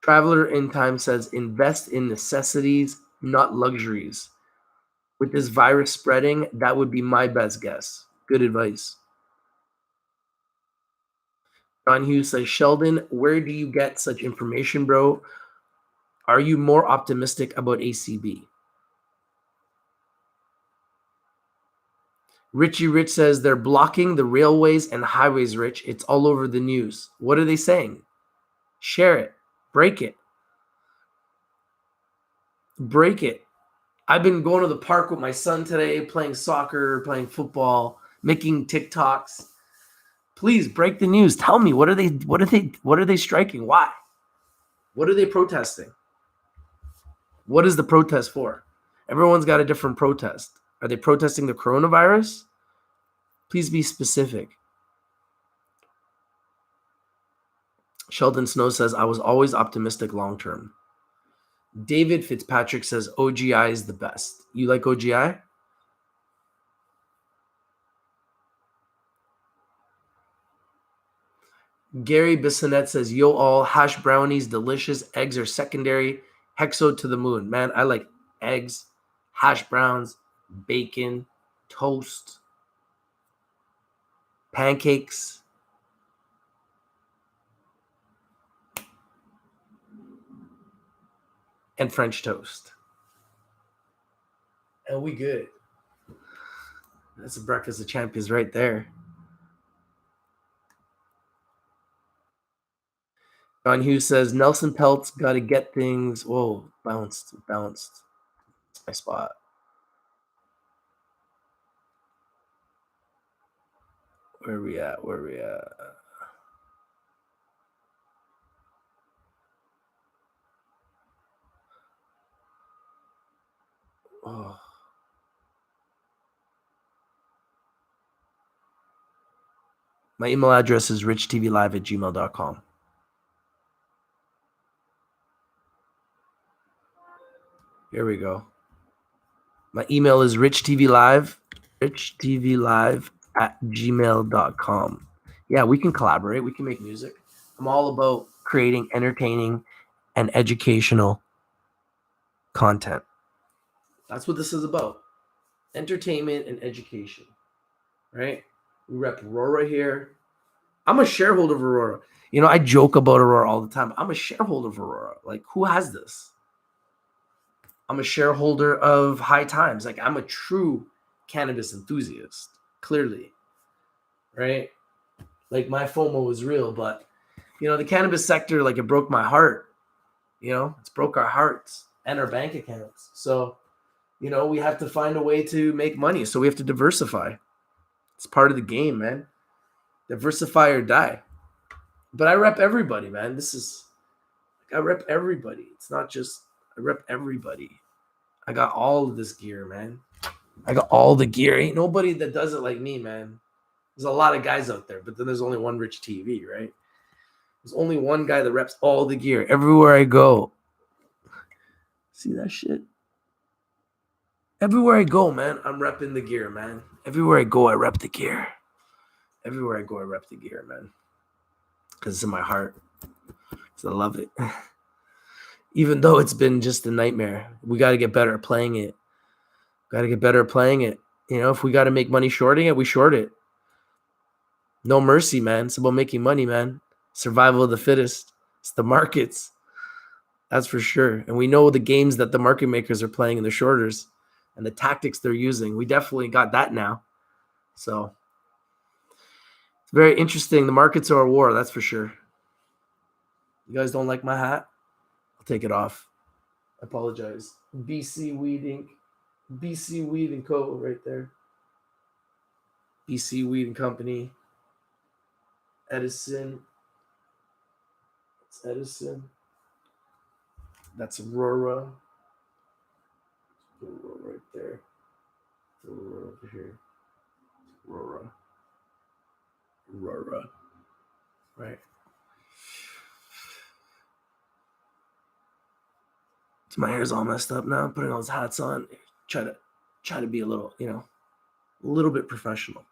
Traveler in Time says, invest in necessities, not luxuries. With this virus spreading, that would be my best guess. Good advice. John Hughes says, Sheldon, where do you get such information, bro? Are you more optimistic about ACB? Richie Rich says, they're blocking the railways and highways, Rich. It's all over the news. What are they saying? Share it. Break it. Break it. I've been going to the park with my son today, playing soccer, playing football, making TikToks. Please break the news. Tell me, what are they striking? Why? What are they protesting? What is the protest for? Everyone's got a different protest. Are they protesting the coronavirus? Please be specific. Sheldon Snow says, I was always optimistic long term. David Fitzpatrick says, OGI is the best. You like OGI? Gary Bissonette says, yo, all hash brownies, delicious. Eggs are secondary. Hexo to the moon. Man, I like eggs, hash browns, bacon, toast, pancakes. And French toast. And we good. That's a breakfast of champions right there. John Hughes says, Nelson Pelt's got to get things. Whoa, bounced. That's my spot. Where are we at? Oh. My email address is richtvlive@gmail.com. Here we go. My email is richtvlive@gmail.com. Yeah, we can collaborate. We can make music. I'm all about creating entertaining and educational content. That's what this is about. Entertainment and education, right? We rep Aurora here. I'm a shareholder of Aurora. You know, I joke about Aurora all the time. I'm a shareholder of Aurora. Like, who has this? I'm a shareholder of High Times. Like, I'm a true cannabis enthusiast, clearly, right? Like, my FOMO is real, but, you know, the cannabis sector, like, it broke my heart. You know, it's broke our hearts and our bank accounts. So, you know, we have to find a way to make money. So we have to diversify. It's part of the game, man. Diversify or die. But I rep everybody, man. I rep everybody. It's not just, I rep everybody. I got all of this gear, man. I got all the gear. Ain't nobody that does it like me, man. There's a lot of guys out there, but then there's only one Rich TV, right? There's only one guy that reps all the gear everywhere I go. See that shit? Everywhere I go, man, I'm repping the gear, man. Everywhere I go, I rep the gear. Everywhere I go, I rep the gear, man. Because it's in my heart. Because I love it. Even though it's been just a nightmare, we got to get better at playing it. Got to get better at playing it. You know, if we got to make money shorting it, we short it. No mercy, man. It's about making money, man. Survival of the fittest. It's the markets. That's for sure. And we know the games that the market makers are playing in the shorters and the tactics they're using. We definitely got that now. So it's very interesting. The markets are a war, that's for sure. You guys don't like my hat? I'll take it off. I apologize. BC Weed Inc. BC Weed and Co. right there. BC Weed and Company. Edison. It's Edison. That's Aurora. Aurora right there. Aurora over here. Aurora. Aurora. Right. So my hair's all messed up now. I'm putting all those hats on. Try to be a little, a little bit professional.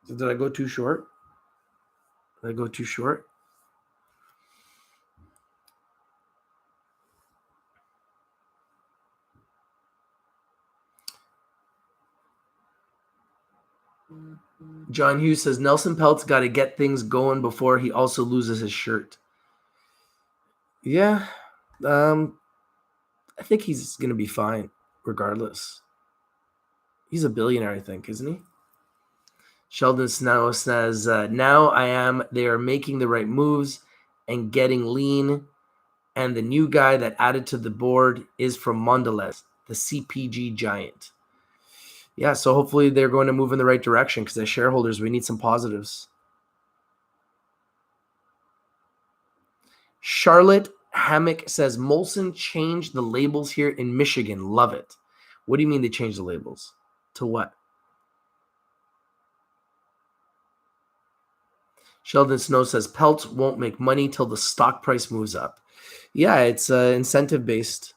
So did I go too short? Did I go too short? John Hughes says Nelson Peltz got to get things going before he also loses his shirt. Yeah, I think he's going to be fine regardless. He's a billionaire, I think, isn't he? Sheldon Snow says, they are making the right moves and getting lean. And the new guy that added to the board is from Mondelez, the CPG giant. Yeah, so hopefully they're going to move in the right direction because as shareholders, we need some positives. Charlotte Hammock says, Molson changed the labels here in Michigan. Love it. What do you mean they changed the labels? To what? Sheldon Snow says, Peltz won't make money till the stock price moves up. Yeah, it's incentive-based.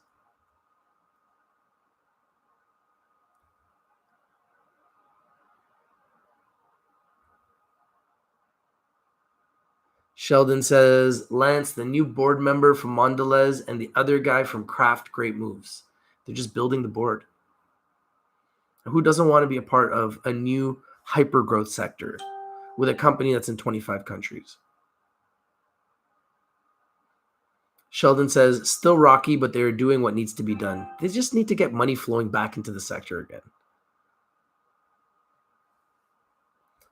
Sheldon says, Lance, the new board member from Mondelez and the other guy from Kraft, great moves. They're just building the board. Who doesn't want to be a part of a new hyper-growth sector with a company that's in 25 countries? Sheldon says, still rocky, but they're doing what needs to be done. They just need to get money flowing back into the sector again.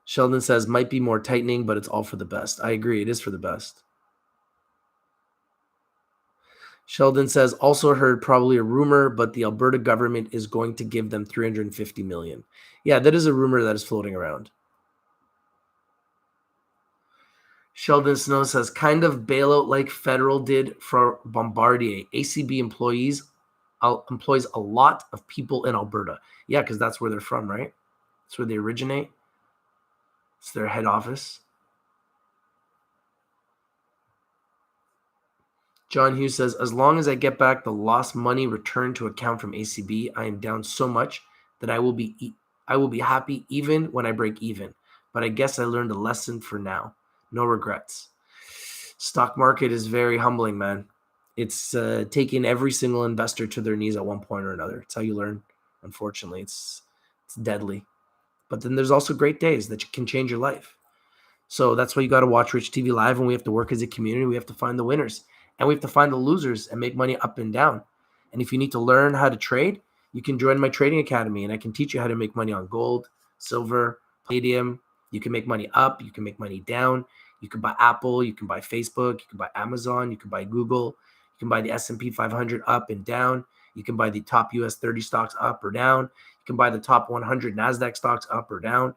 Sheldon says, might be more tightening, but it's all for the best. I agree. It is for the best. Sheldon says, also heard probably a rumor, but the Alberta government is going to give them $350 million. Yeah, that is a rumor that is floating around. Sheldon Snow says, kind of bailout like Federal did for Bombardier. ACB employs a lot of people in Alberta. Yeah, because that's where they're from, right? That's where they originate. It's their head office. John Hughes says, as long as I get back the lost money returned to account from ACB, I am down so much that I will be happy even when I break even. But I guess I learned a lesson for now. No regrets. Stock market is very humbling, man. It's taking every single investor to their knees at one point or another. It's how you learn. Unfortunately, it's deadly. But then there's also great days that can change your life. So that's why you got to watch Rich TV Live, and we have to work as a community. We have to find the winners, and we have to find the losers and make money up and down. And if you need to learn how to trade, you can join my trading academy, and I can teach you how to make money on gold, silver, palladium. You can make money up. You can make money down. You can buy Apple. You can buy Facebook. You can buy Amazon. You can buy Google. You can buy the S&P 500 up and down. You can buy the top US 30 stocks up or down. You can buy the top 100 NASDAQ stocks up or down.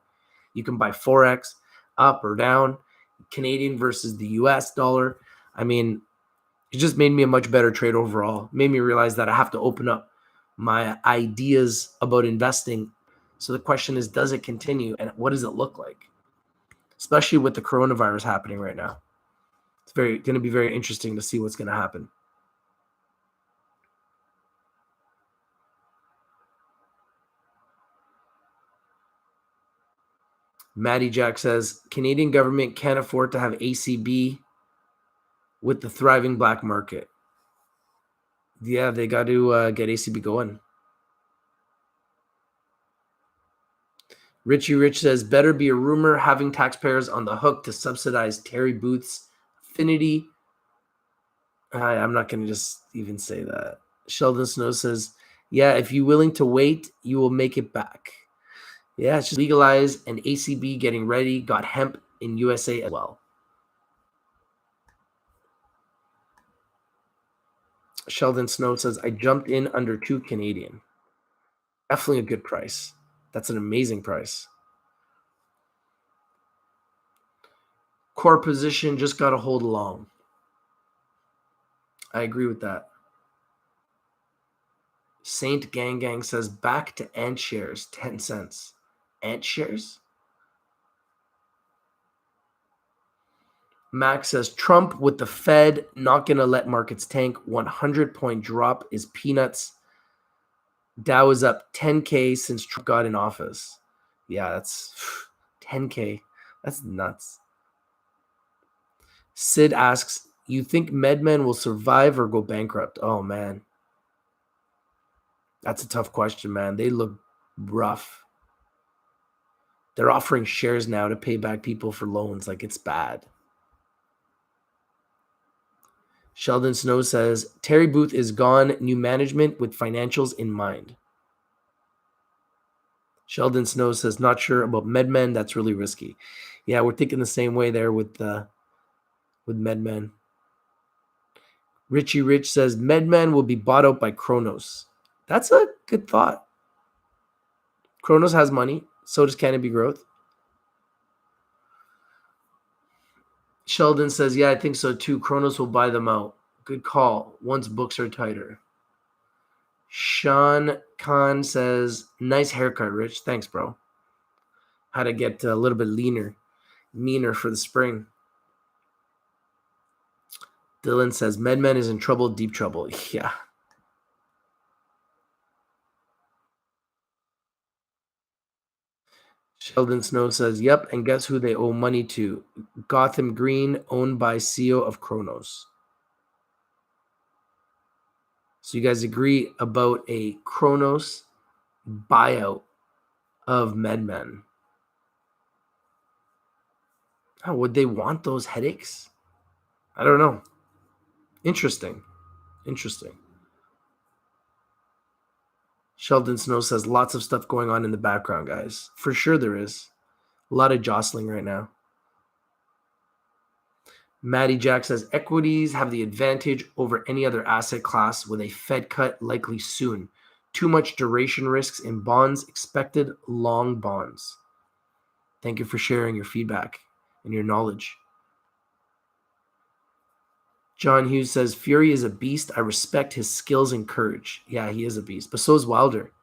You can buy Forex up or down, Canadian versus the US dollar. I mean, it just made me a much better trader overall. It made me realize that I have to open up my ideas about investing. So the question is, does it continue? And what does it look like? Especially with the coronavirus happening right now. It's going to be very interesting to see what's going to happen. Maddie Jack says Canadian government can't afford to have ACB with the thriving black market. Yeah, they got to get ACB going. Richie Rich says better be a rumor having taxpayers on the hook to subsidize Terry Booth's affinity. I'm not going to just even say that. Sheldon Snow says, yeah, if you're willing to wait, you will make it back. Yeah, it's just legalized, and ACB getting ready, got hemp in USA as well. Sheldon Snow says, I jumped in under 2 Canadian. Definitely a good price. That's an amazing price. Core position just got to hold long. I agree with that. Saint Gang Gang says, back to Ant shares, 10 cents. Ant shares? Max says, Trump with the Fed not going to let markets tank. 100-point drop is peanuts. Dow is up 10K since Trump got in office. Yeah, that's 10K. That's nuts. Sid asks, you think MedMen will survive or go bankrupt? Oh, man. That's a tough question, man. They look rough. They're offering shares now to pay back people for loans. Like, it's bad. Sheldon Snow says, Terry Booth is gone. New management with financials in mind. Sheldon Snow says, not sure about MedMen. That's really risky. Yeah, we're thinking the same way there with MedMen. Richie Rich says, MedMen will be bought out by Kronos. That's a good thought. Kronos has money. So does Canopy Growth. Sheldon says, yeah, I think so too. Kronos will buy them out. Good call. Once books are tighter. Sean Khan says, nice haircut, Rich. Thanks, bro. How to get a little bit meaner for the spring. Dylan says, MedMen is in trouble, deep trouble. Yeah. Sheldon Snow says, yep, and guess who they owe money to? Gotham Green, owned by CEO of Kronos. So you guys agree about a Kronos buyout of MedMen? Oh, would they want those headaches? I don't know. Interesting. Sheldon Snow says lots of stuff going on in the background, guys. For sure there is. A lot of jostling right now. Maddie Jack says equities have the advantage over any other asset class with a Fed cut likely soon. Too much duration risks in bonds, expected long bonds. Thank you for sharing your feedback and your knowledge. John Hughes says Fury is a beast. I respect his skills and courage. Yeah, he is a beast. But so is Wilder.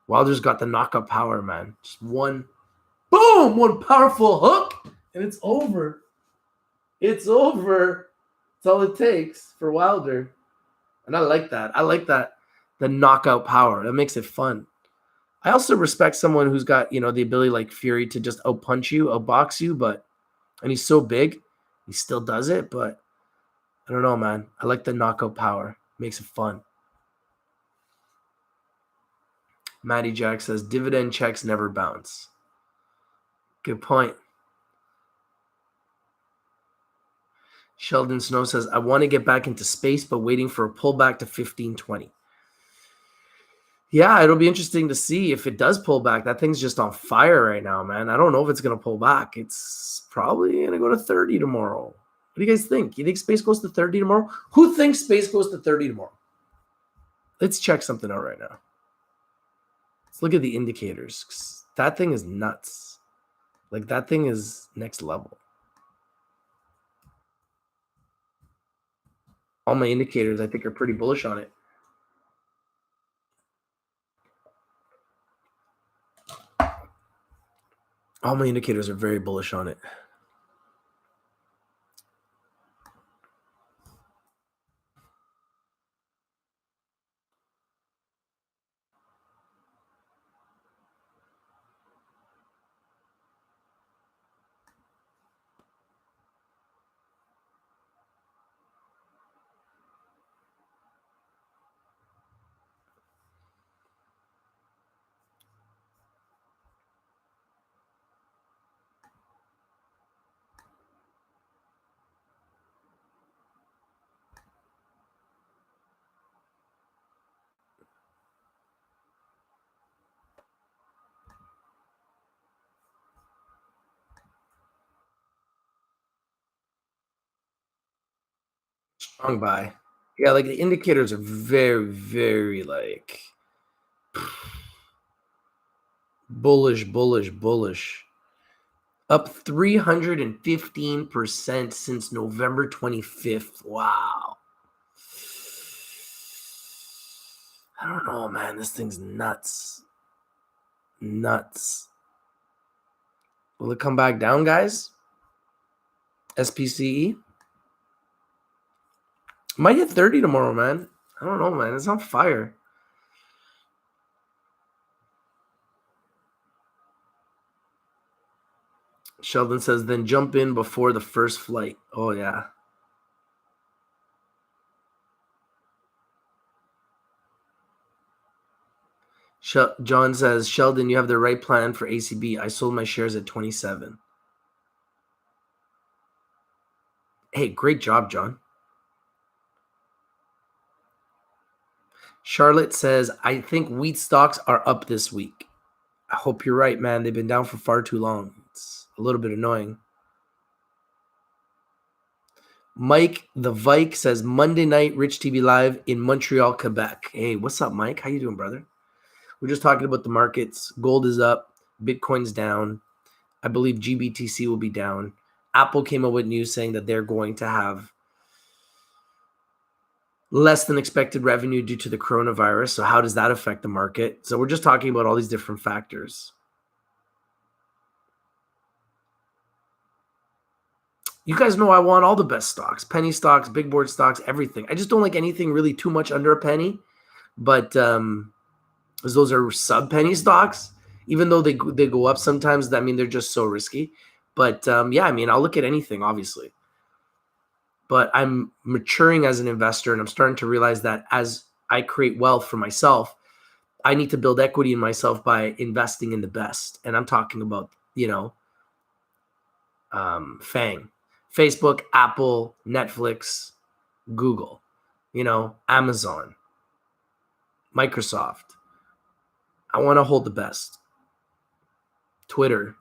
Wilder's got the knockout power, man. Just one powerful hook, and it's over. It's over. That's all it takes for Wilder. And I like that. The knockout power. That makes it fun. I also respect someone who's got, the ability like Fury to just outpunch you, outbox you, and he's so big, he still does it, but I don't know, man. I like the knockout power. Makes it fun. Matty Jack says dividend checks never bounce. Good point. Sheldon Snow says, I want to get back into space, but waiting for a pullback to 1520. Yeah, it'll be interesting to see if it does pull back. That thing's just on fire right now, man. I don't know if it's going to pull back. It's probably going to go to 30 tomorrow. What do you guys think? You think space goes to 30 tomorrow? Who thinks space goes to 30 tomorrow? Let's check something out right now. Let's look at the indicators. That thing is nuts. Like, that thing is next level. All my indicators, I think, are pretty bullish on it. All my indicators are very bullish on it. Strong buy. Yeah, like the indicators are very, very like bullish, bullish, bullish. Up 315% since November 25th. Wow. I don't know, man. This thing's nuts. Nuts. Will it come back down, guys? SPCE? Might hit 30 tomorrow, man. I don't know, man. It's on fire. Sheldon says, then jump in before the first flight. Oh, yeah. John says, Sheldon, you have the right plan for ACB. I sold my shares at 27. Hey, great job, John. Charlotte says, I think wheat stocks are up this week. I hope you're right, man. They've been down for far too long. It's a little bit annoying. Mike the Vike says, Monday night, Rich TV Live in Montreal, Quebec. Hey, what's up, Mike? How you doing, brother? We're just talking about the markets. Gold is up. Bitcoin's down. I believe GBTC will be down. Apple came up with news saying that they're going to have less than expected revenue due to the coronavirus. So how does that affect the market? So we're just talking about all these different factors. You guys know I want all the best stocks, penny stocks, big board stocks, everything. I just don't like anything really too much under a penny. But because those are sub penny stocks, even though they go up sometimes, I mean, they're just so risky. But yeah, I mean, I'll look at anything, obviously. But I'm maturing as an investor, and I'm starting to realize that as I create wealth for myself, I need to build equity in myself by investing in the best. And I'm talking about, FANG, Facebook, Apple, Netflix, Google, Amazon, Microsoft. I want to hold the best. Twitter,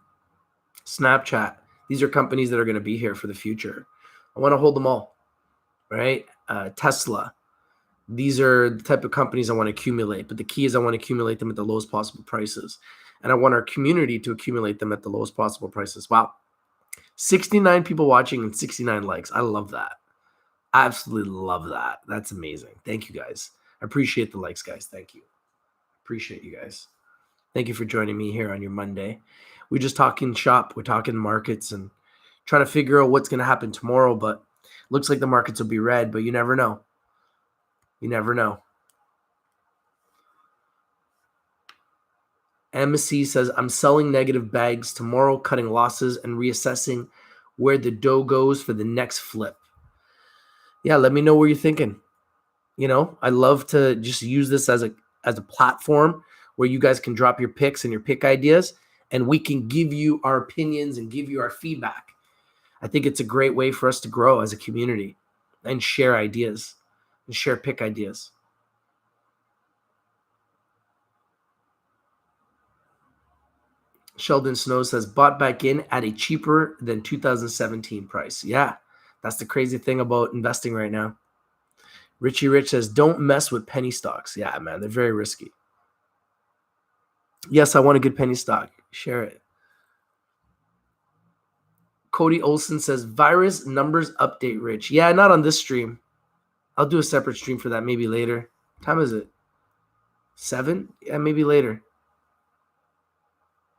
Snapchat. These are companies that are going to be here for the future. I want to hold them all, right? Tesla. These are the type of companies I want to accumulate. But the key is I want to accumulate them at the lowest possible prices. And I want our community to accumulate them at the lowest possible prices. Wow. 69 people watching and 69 likes. I love that. I absolutely love that. That's amazing. Thank you, guys. I appreciate the likes, guys. Thank you. Appreciate you guys. Thank you for joining me here on your Monday. We're just talking shop. We're talking markets and trying to figure out what's going to happen tomorrow. But looks like the markets will be red, but you never know. You never know. MSC says, I'm selling negative bags tomorrow, cutting losses and reassessing where the dough goes for the next flip. Yeah, let me know what you're thinking. I love to just use this as a platform where you guys can drop your picks and your pick ideas, and we can give you our opinions and give you our feedback. I think it's a great way for us to grow as a community and share ideas and share pick ideas. Sheldon Snow says, bought back in at a cheaper than 2017 price. Yeah, that's the crazy thing about investing right now. Richie Rich says, don't mess with penny stocks. Yeah, man, they're very risky. Yes, I want a good penny stock. Share it. Cody Olson says, virus numbers update, Rich. Yeah, not on this stream. I'll do a separate stream for that maybe later. What time is it? 7? Yeah, maybe later.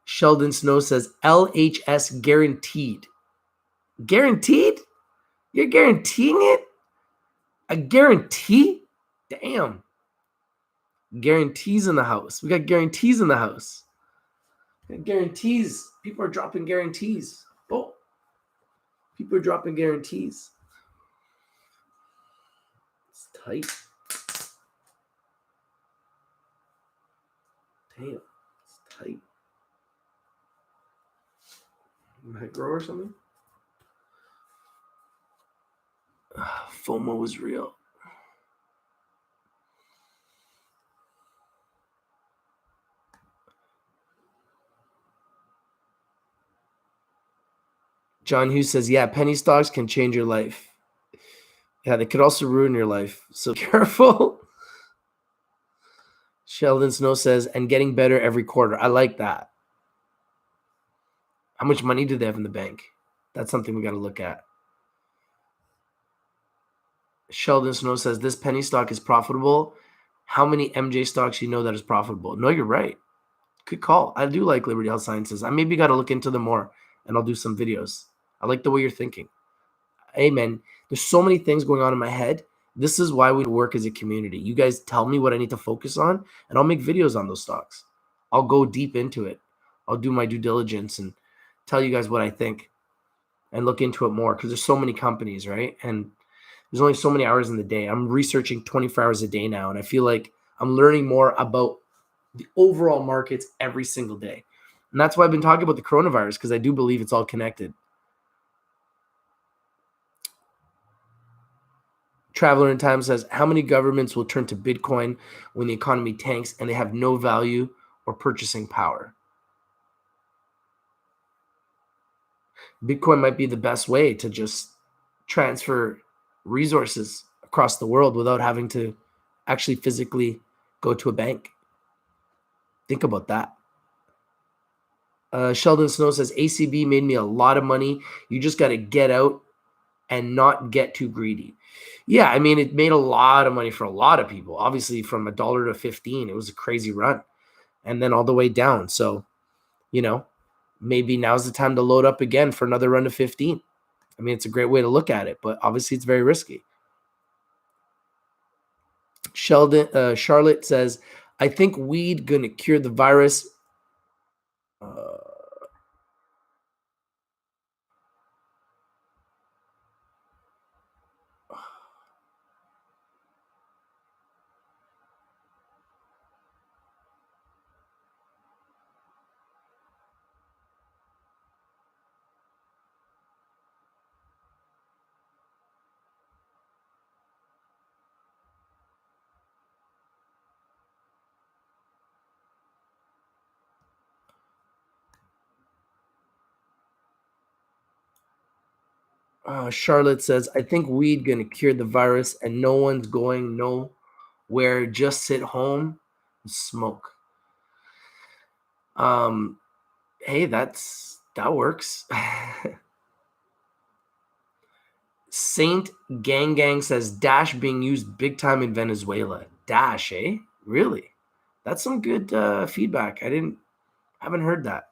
Sheldon Snow says, LHS guaranteed. Guaranteed? You're guaranteeing it? A guarantee? Damn. Guarantees in the house. We got guarantees in the house. Guarantees. People are dropping guarantees. Oh. People are dropping guarantees. It's tight. Damn. It's tight. Might grow or something? FOMO was real. John Hughes says, yeah, penny stocks can change your life. Yeah, they could also ruin your life. So careful. Sheldon Snow says, and getting better every quarter. I like that. How much money do they have in the bank? That's something we got to look at. Sheldon Snow says, this penny stock is profitable. How many MJ stocks you know that is profitable? No, you're right. Good call. I do like Liberty Health Sciences. I maybe got to look into them more, and I'll do some videos. I like the way you're thinking. Hey, man, there's so many things going on in my head. This is why we work as a community. You guys tell me what I need to focus on, and I'll make videos on those stocks. I'll go deep into it. I'll do my due diligence and tell you guys what I think and look into it more because there's so many companies, right? And there's only so many hours in the day. I'm researching 24 hours a day now, and I feel like I'm learning more about the overall markets every single day. And that's why I've been talking about the coronavirus, because I do believe it's all connected. Traveler in Time says, how many governments will turn to Bitcoin when the economy tanks and they have no value or purchasing power? Bitcoin might be the best way to just transfer resources across the world without having to actually physically go to a bank. Think about that. Sheldon Snow says, ACB made me a lot of money. You just got to get out and not get too greedy. Yeah, I mean, it made a lot of money for a lot of people. Obviously, from $1 to 15, it was a crazy run, and then all the way down. So, maybe now's the time to load up again for another run to 15. I mean, it's a great way to look at it, but obviously, it's very risky. Charlotte says, "I think weed gonna cure the virus." Uh, Charlotte says, "I think weed gonna cure the virus, and no one's going nowhere. Just sit home and smoke." Um, hey, that works. Saint Gang says Dash being used big time in Venezuela. Dash, eh? Really? That's some good feedback. Haven't heard that.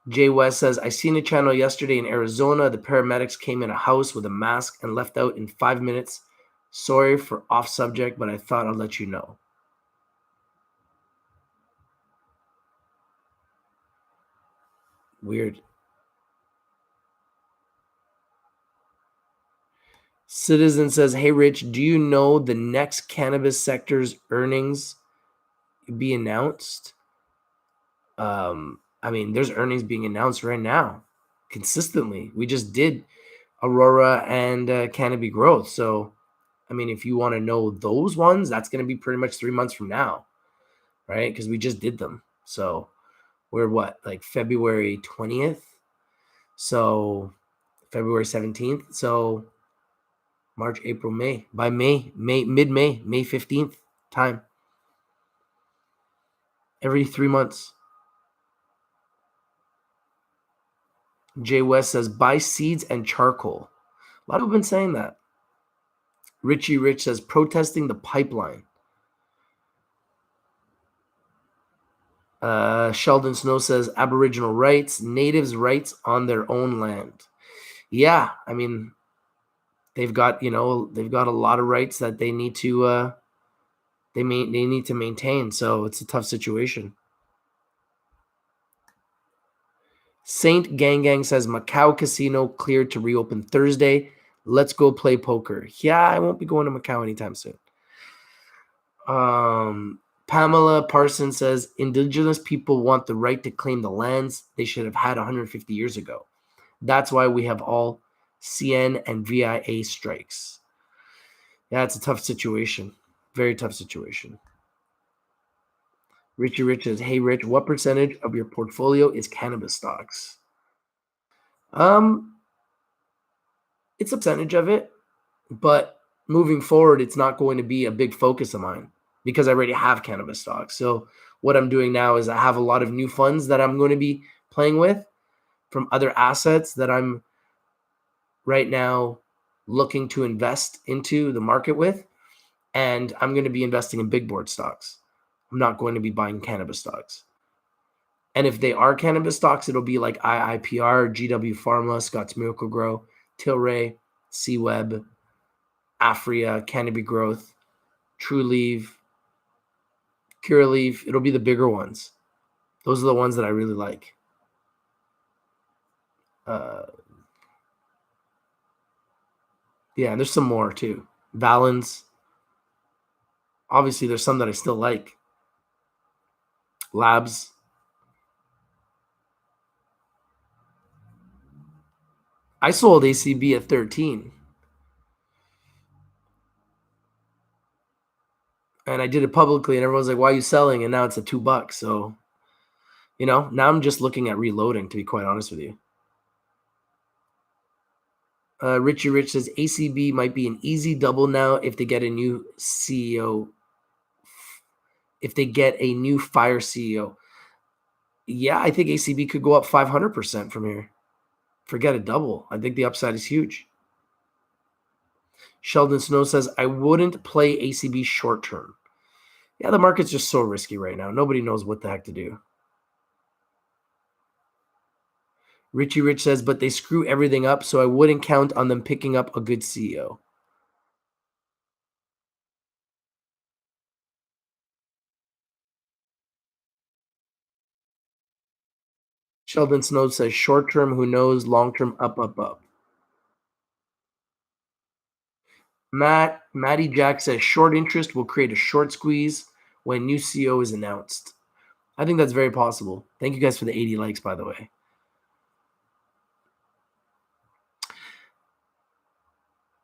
Jay West says, I seen a channel yesterday in Arizona. The paramedics came in a house with a mask and left out in 5 minutes. Sorry for off subject, but I thought I'd let you know. Weird. Citizen says, hey, Rich, do you know the next cannabis sector's earnings be announced? I mean, there's earnings being announced right now consistently. We just did Aurora and Canopy Growth. So, I mean, if you want to know those ones, that's going to be pretty much 3 months from now, right? Because we just did them. So we're what, like February 20th? So February 17th. So March, April, May. By mid-May, May 15th time. Every 3 months. Jay West says, buy seeds and charcoal. A lot of people have been saying that. Richie Rich says, protesting the pipeline. Sheldon Snow says, Aboriginal rights, natives' rights on their own land. Yeah, I mean, they've got a lot of rights that they need to they need to maintain. So it's a tough situation. Saint Gang says Macau casino cleared to reopen Thursday. Let's go play poker. Yeah, I won't be going to Macau anytime soon. Pamela Parsons says Indigenous people want the right to claim the lands they should have had 150 years ago. That's why we have all CN and VIA strikes. Yeah, it's a tough situation. Very tough situation. Richie Rich says, hey, Rich, what percentage of your portfolio is cannabis stocks? It's a percentage of it, but moving forward, it's not going to be a big focus of mine because I already have cannabis stocks. So what I'm doing now is I have a lot of new funds that I'm going to be playing with from other assets that I'm right now looking to invest into the market with. And I'm going to be investing in big board stocks. I'm not going to be buying cannabis stocks. And if they are cannabis stocks, it'll be like AAPL, GW Pharma, Scott's Miracle Grow, Tilray, C-Web, Afria, Canopy Growth, Trulieve, Curaleaf. It'll be the bigger ones. Those are the ones that I really like. Yeah, and there's some more too. Valens. Obviously, there's some that I still like. Labs. I sold ACB at 13. And I did it publicly, and everyone's like, "Why are you selling?" And now it's at $2. So, now I'm just looking at reloading, to be quite honest with you. Richie Rich says ACB might be an easy double now if they get a new CEO. If they get a new fire CEO. Yeah, I think ACB could go up 500% from here. Forget a double. I think the upside is huge. Sheldon Snow says, I wouldn't play ACB short term. Yeah, the market's just so risky right now. Nobody knows what the heck to do. Richie Rich says, but they screw everything up, so I wouldn't count on them picking up a good CEO. Sheldon Snow says, short term, who knows? Long term, up, up, up. Matty Jack says, short interest will create a short squeeze when new CEO is announced. I think that's very possible. Thank you guys for the 80 likes, by the way.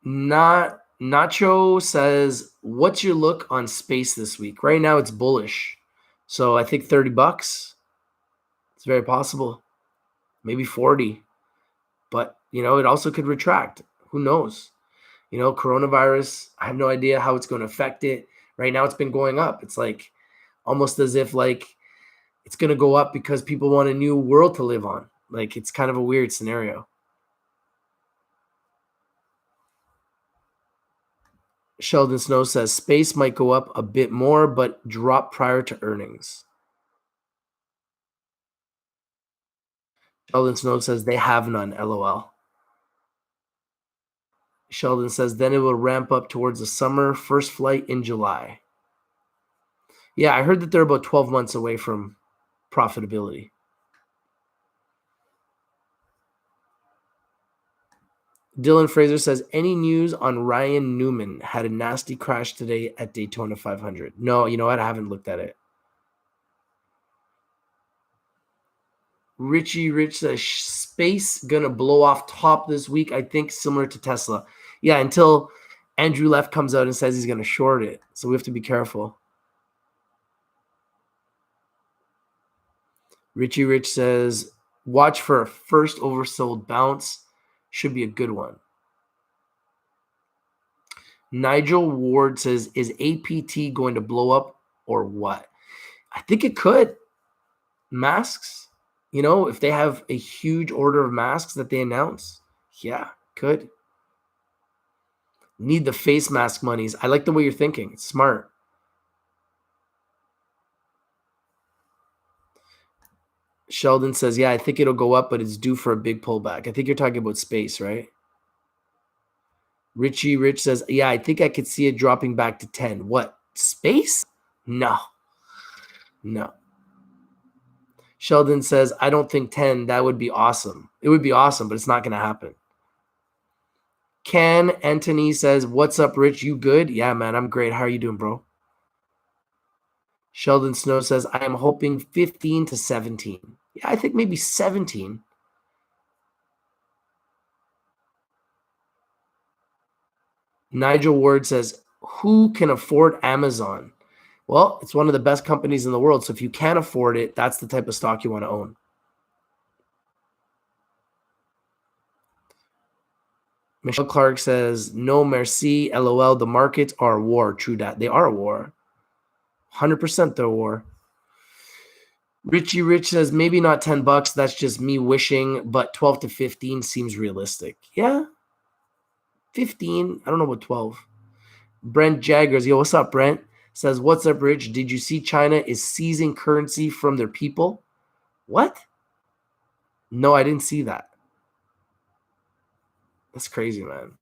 Nacho says, what's your look on space this week? Right now it's bullish. So I think $30. It's very possible. Maybe 40. But, it also could retract. Who knows? Coronavirus, I have no idea how it's going to affect it. Right now it's been going up. It's like almost as if it's going to go up because people want a new world to live on. It's kind of a weird scenario. Sheldon Snow says space might go up a bit more, but drop prior to earnings. Sheldon Snow says they have none, LOL. Sheldon says then it will ramp up towards the summer, first flight in July. Yeah, I heard that they're about 12 months away from profitability. Dylan Fraser says, any news on Ryan Newman? Had a nasty crash today at Daytona 500. No, you know what? I haven't looked at it. Richie Rich says, space going to blow off top this week, I think, similar to Tesla. Yeah, until Andrew Leff comes out and says he's going to short it. So we have to be careful. Richie Rich says, watch for a first oversold bounce. Should be a good one. Nigel Ward says, is APT going to blow up or what? I think it could. Masks, if they have a huge order of masks that they announce, yeah, could. Need the face mask monies. I like the way you're thinking. It's smart. Sheldon says, yeah, I think it'll go up, but it's due for a big pullback. I think you're talking about space, right? Richie Rich says, yeah, I think I could see it dropping back to 10. What? Space? No. Sheldon says, I don't think 10. That would be awesome. It would be awesome, but it's not going to happen. Ken Anthony says, what's up, Rich? You good? Yeah, man, I'm great. How are you doing, bro? Sheldon Snow says, I am hoping 15 to 17. Yeah, I think maybe 17. Nigel Ward says, who can afford Amazon? Well, it's one of the best companies in the world. So if you can't afford it, that's the type of stock you want to own. Michelle Clark says, no merci, LOL. The markets are a war. True that. They are a war. 100% they're a war. Richie Rich says, maybe not $10. That's just me wishing, but 12 to 15 seems realistic. Yeah. 15. I don't know about 12. Brent Jaggers. Yo, what's up, Brent? Says, what's up, Rich? Did you see China is seizing currency from their people? What? No, I didn't see that. That's crazy, man.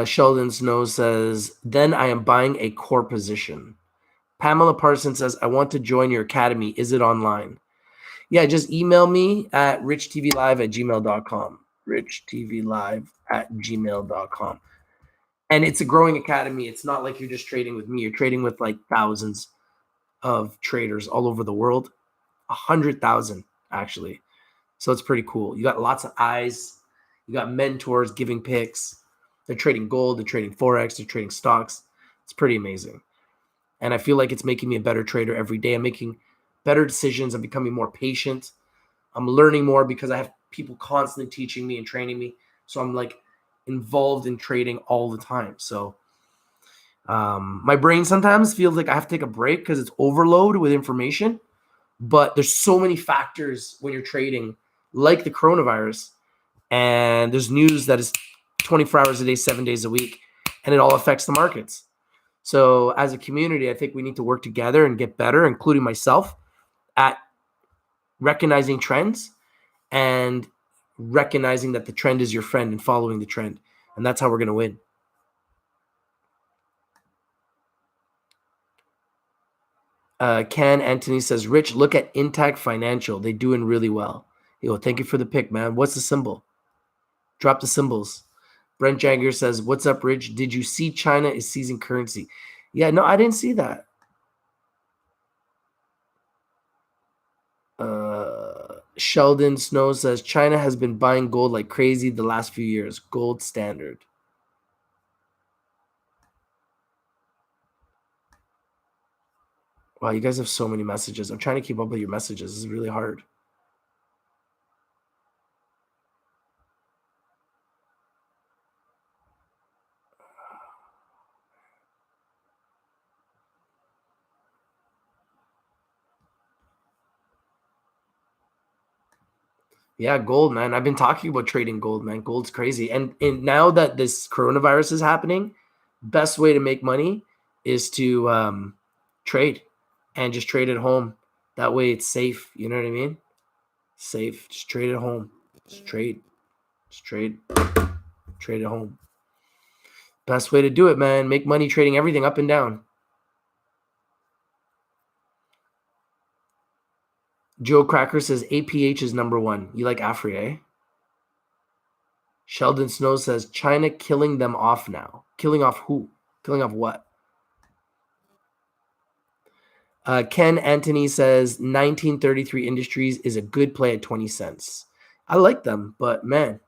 Sheldon Snow says, then I am buying a core position. Pamela Parsons says, I want to join your academy. Is it online? Yeah, just email me at richtvlive@gmail.com. richtvlive@gmail.com. And it's a growing academy. It's not like you're just trading with me. You're trading with like thousands of traders all over the world. 100,000, actually. So it's pretty cool. You got lots of eyes. You got mentors giving picks. They're trading gold. They're trading Forex. They're trading stocks. It's pretty amazing. And I feel like it's making me a better trader every day. I'm making better decisions. I'm becoming more patient. I'm learning more because I have people constantly teaching me and training me. So I'm like involved in trading all the time. So my brain sometimes feels like I have to take a break because it's overload with information. But there's so many factors when you're trading, like the coronavirus. And there's news that is 24 hours a day, 7 days a week. And it all affects the markets. So as a community, I think we need to work together and get better, including myself, at recognizing trends and recognizing that the trend is your friend and following the trend. And that's how we're going to win. Ken Anthony says, Rich, look at Intact Financial. They're doing really well. Yo, thank you for the pick, man. What's the symbol? Drop the symbols. Brent Jagger says, what's up, Rich? Did you see China is seizing currency? Yeah, no, I didn't see that. Sheldon Snow says, China has been buying gold like crazy the last few years. Gold standard. Wow, you guys have so many messages. I'm trying to keep up with your messages. This is really hard. Yeah, gold, man. I've been talking about trading gold, man. Gold's crazy. And now that this coronavirus is happening, best way to make money is to trade and just trade at home. That way it's safe. You know what I mean? Safe. Just trade at home. Just trade. Just trade. Trade at home. Best way to do it, man. Make money trading everything up and down. Joe Cracker says APH is number one. You like Afri, eh? Sheldon Snow says China killing them off now. Killing off who? Killing off what? Ken Anthony says 1933 Industries is a good play at 20 cents. I like them, but man,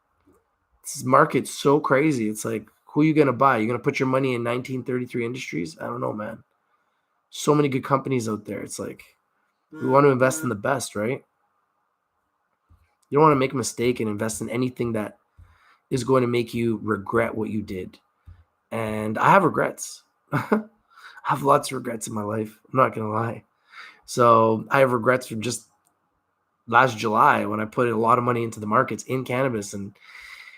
this market's so crazy. It's like, who are you going to buy? You're going to put your money in 1933 Industries? I don't know, man. So many good companies out there. It's like, we want to invest in the best, right? You don't want to make a mistake and invest in anything that is going to make you regret what you did. And I have regrets. I have lots of regrets in my life. I'm not going to lie. So I have regrets from just last July when I put a lot of money into the markets in cannabis, and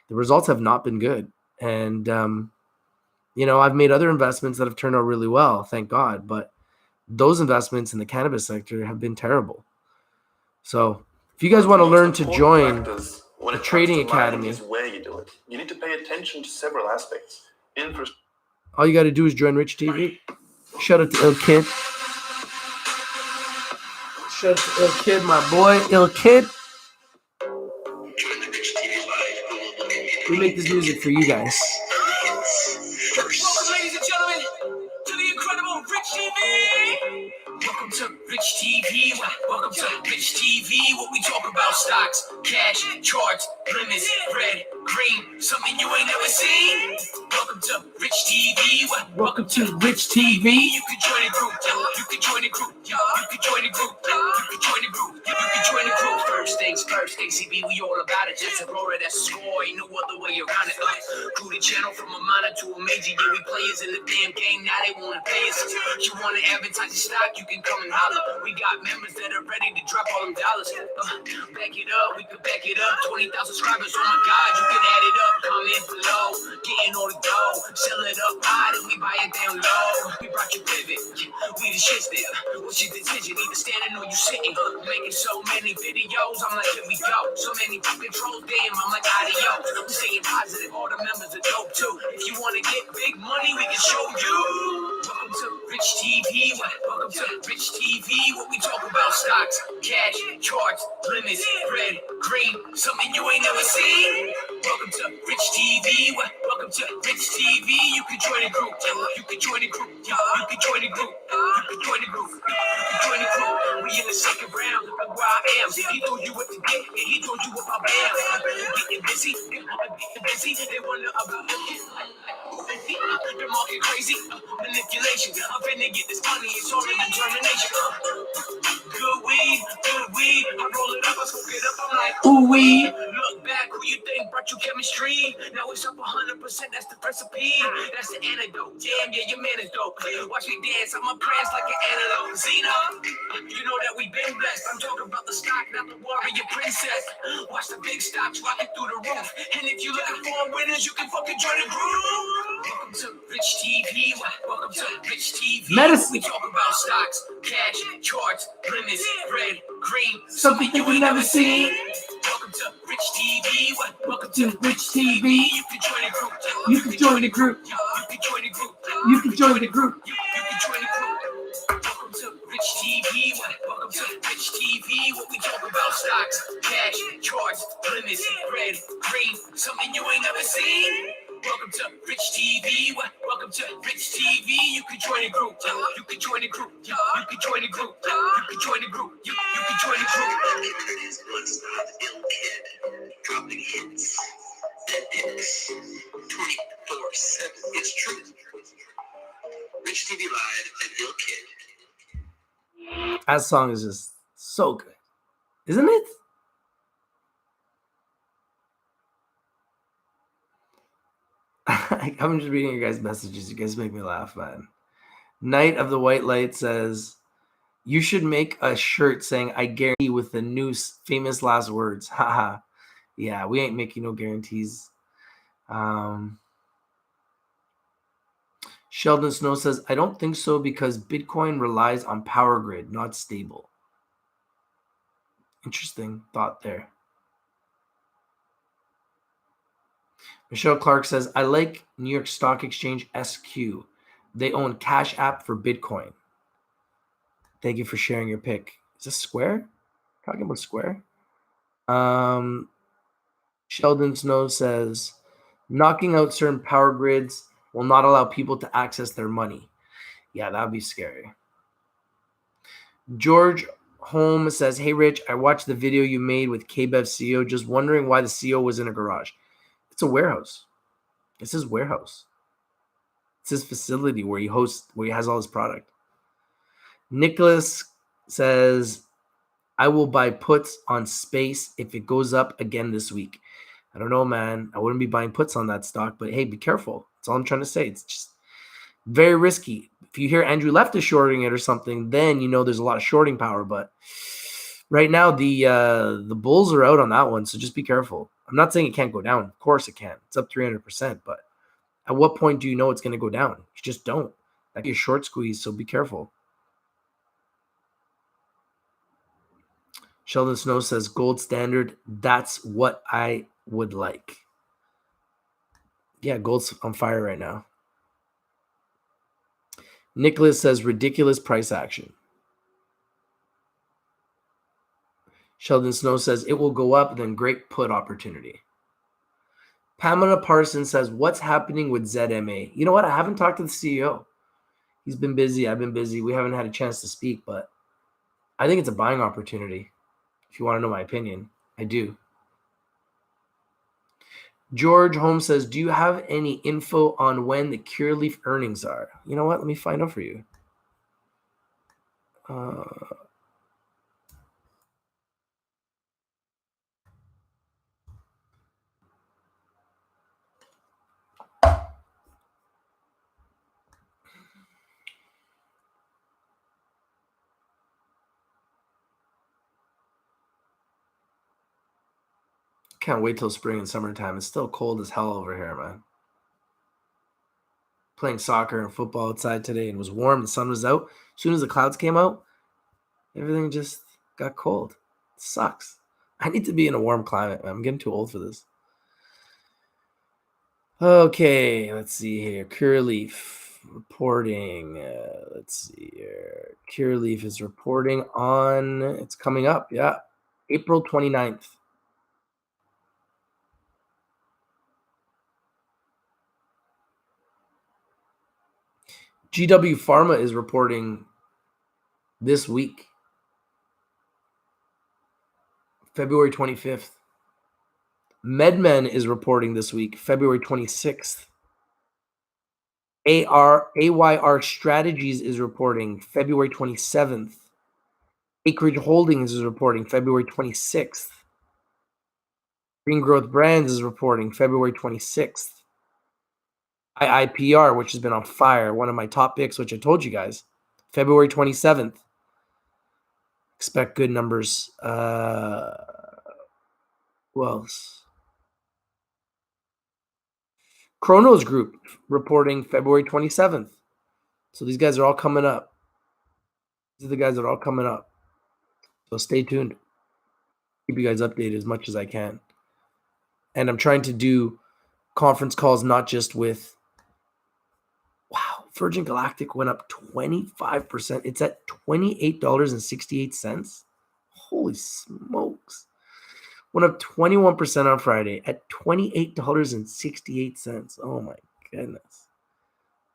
the results have not been good. And, I've made other investments that have turned out really well, thank God. But those investments in the cannabis sector have been terrible. So if you guys want to learn to join a trading academy, is where you do it. You need to pay attention to several aspects. All you got to do is join Rich TV. Shout out to Il Kid. Shout out to Il Kid, my boy, Il Kid. We make this music for you guys. Welcome, ladies and gentlemen, to the incredible Rich TV. Welcome to Rich TV. Welcome to Rich TV. What we talk about: stocks, cash, charts, limits, red, green, something you ain't never seen. Welcome to Rich TV. Welcome to Rich TV. You can join a group. You can join a group. You can join the group. You can join the group. You can join the group. First things first, ACB, we all about it. Just a roller, that's a score. Ain't no other way around it. Grew the channel from a minor to a major. Yeah, we players in the damn game. Now they wanna pay us. You wanna advertise your stock? You can come and holler. We got members that are ready to drop all them dollars. Back it up, we can back it up. 20,000 subscribers, oh my God, you can add it up. Comment below, getting all the dough. Sell it up high, then we buy it down low. We brought you pivot, we the shits there. What's your decision? Either standing or you sitting. Making so many videos, I'm like, here we go. So many controls, damn, I'm like, adios. I'm staying positive, all the members are dope too. If you wanna get big money, we can show you. Welcome to Rich TV. Welcome to Rich TV. What we talk about: stocks, cash, charts, limits, red, green, something you ain't never seen. Welcome to Rich TV. Welcome to Rich TV. You can join the group. You can join the group. You can join the group. You can join the group. You can join the group. We in the second round. Look where I am. He told you what to get, and he told you about bam. I'm getting busy. I'm getting busy. They wonder about the market crazy. Manipulation. I'm finna get this money. It's all in determination. Good weed. I roll it up, I smoke it up. I'm like, ooh wee. Look back, who you think brought you chemistry? Now it's up 100%. That's the recipe. That's the antidote. Damn, yeah, your man is dope. Watch me dance. I'ma prance like an antelope. Zena, you know that we been blessed. I'm talking about the stock, not the warrior princess. Watch the big stocks rocking through the roof. And if you looking for winners, you can fucking join the group. Welcome to Rich TV. Welcome to Rich TV. Medicine. We talk about stocks, cash, charts, limits, red, green, Something you ain't never seen. Welcome to Rich TV. Welcome to Rich TV. You can join the group. You can join the group. You can join the group. You can join the group. You can join the group. Welcome to Rich TV. Welcome to Rich TV. What we talk about: stocks, cash, charts, limits, red, green, something you ain't never seen. Welcome to Rich TV. Welcome to Rich TV. You can join the group. You can join the group. You can join the group. You can join the group. You can join the group. It is one-stop ill kid, dropping hits and picks 24/7. It's true. Rich TV Live and Ill Kid. That song is just so good, isn't it? I'm just reading your guys' messages. You guys make me laugh, man. Knight of the White Light says, you should make a shirt saying, I guarantee, with the new famous last words. Haha. Yeah, we ain't making no guarantees. Sheldon Snow says, I don't think so because Bitcoin relies on power grid, not stable. Interesting thought there. Michelle Clark says, I like New York Stock Exchange SQ. They own Cash App for Bitcoin. Thank you for sharing your pick. Is this Square? Talking about Square? Sheldon Snow says, knocking out certain power grids will not allow people to access their money. Yeah, that would be scary. George Holmes says, hey, Rich, I watched the video you made with KBEV CEO. Just wondering why the CEO was in a garage. It's a warehouse. It's his warehouse. It's his facility where he has all his product. Nicholas says, I will buy puts on Space if it goes up again this week. I don't know, man. I wouldn't be buying puts on that stock, but hey, be careful. That's all I'm trying to say. It's just very risky. If you hear Andrew Left is shorting it or something, then you know there's a lot of shorting power. But right now, the bulls are out on that one, so just be careful. I'm not saying it can't go down. Of course it can. It's up 300%. But at what point do you know it's going to go down? You just don't. That be a short squeeze, so be careful. Sheldon Snow says, gold standard, that's what I would like. Yeah, gold's on fire right now. Nicholas says, ridiculous price action. Sheldon Snow says, it will go up, then great put opportunity. Pamela Parsons says, what's happening with ZMA? You know what? I haven't talked to the CEO. He's been busy. I've been busy. We haven't had a chance to speak, but I think it's a buying opportunity. If you want to know my opinion, I do. George Holmes says, do you have any info on when the Cureleaf earnings are? You know what? Let me find out for you. Can't wait till spring and summertime. It's still cold as hell over here, man. Playing soccer and football outside today, and it was warm. The sun was out. As soon as the clouds came out, everything just got cold. It sucks. I need to be in a warm climate. I'm getting too old for this. Okay, let's see here. Cureleaf reporting. Let's see here. Cureleaf is reporting on, it's coming up. Yeah, April 29th. GW Pharma is reporting this week, February 25th. MedMen is reporting this week, February 26th. AYR Strategies is reporting February 27th. Acreage Holdings is reporting February 26th. Green Growth Brands is reporting February 26th. IIPR, which has been on fire, one of my top picks, which I told you guys, February 27th. Expect good numbers. Who else? Chronos Group reporting February 27th. So these guys are all coming up. These are the guys that are all coming up. So stay tuned. Keep you guys updated as much as I can. And I'm trying to do conference calls not just with, wow, Virgin Galactic went up 25%. It's at $28.68. Holy smokes. Went up 21% on Friday at $28.68. Oh my goodness.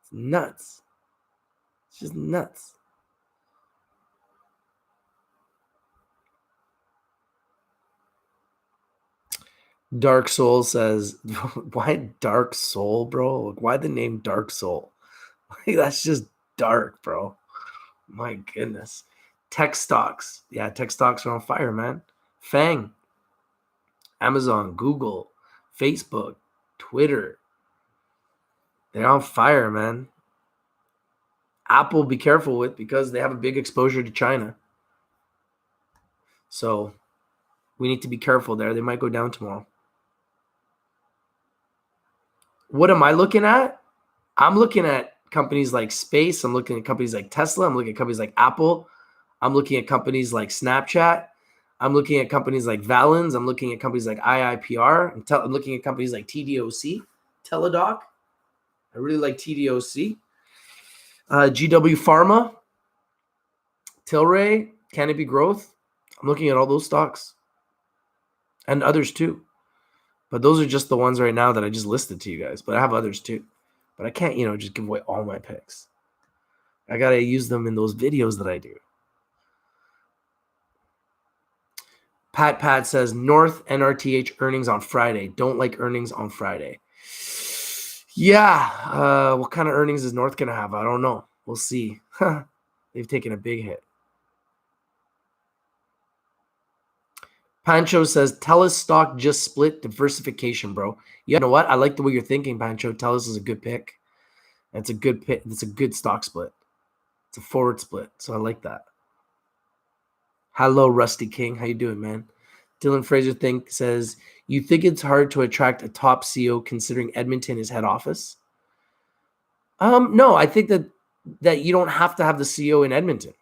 It's nuts. It's just nuts. Dark Soul says, why Dark Soul, bro? Why the name Dark Soul? That's just dark, bro. My goodness. Tech stocks. Yeah, tech stocks are on fire, man. FANG, Amazon, Google, Facebook, Twitter. They're on fire, man. Apple, be careful with, because they have a big exposure to China. So we need to be careful there. They might go down tomorrow. What am I looking at? I'm looking at companies like Space. I'm looking at companies like Tesla. I'm looking at companies like Apple. I'm looking at companies like Snapchat. I'm looking at companies like Valens. I'm looking at companies like IIPR. I'm looking at companies like TDOC, Teladoc. I really like TDOC. GW Pharma, Tilray, Canopy Growth. I'm looking at all those stocks and others too. But those are just the ones right now that I just listed to you guys. But I have others too. But I can't, just give away all my picks. I got to use them in those videos that I do. Pat says, North NRTH earnings on Friday. Don't like earnings on Friday. Yeah. What kind of earnings is North going to have? I don't know. We'll see. They've taken a big hit. Pancho says, TELUS stock just split, diversification, bro. You know what? I like the way you're thinking, Pancho. TELUS is a good pick. That's a good pick. It's a good stock split. It's a forward split. So I like that. Hello, Rusty King. How you doing, man? Dylan Fraser says, you think it's hard to attract a top CEO considering Edmonton is head office? No, I think that you don't have to have the CEO in Edmonton.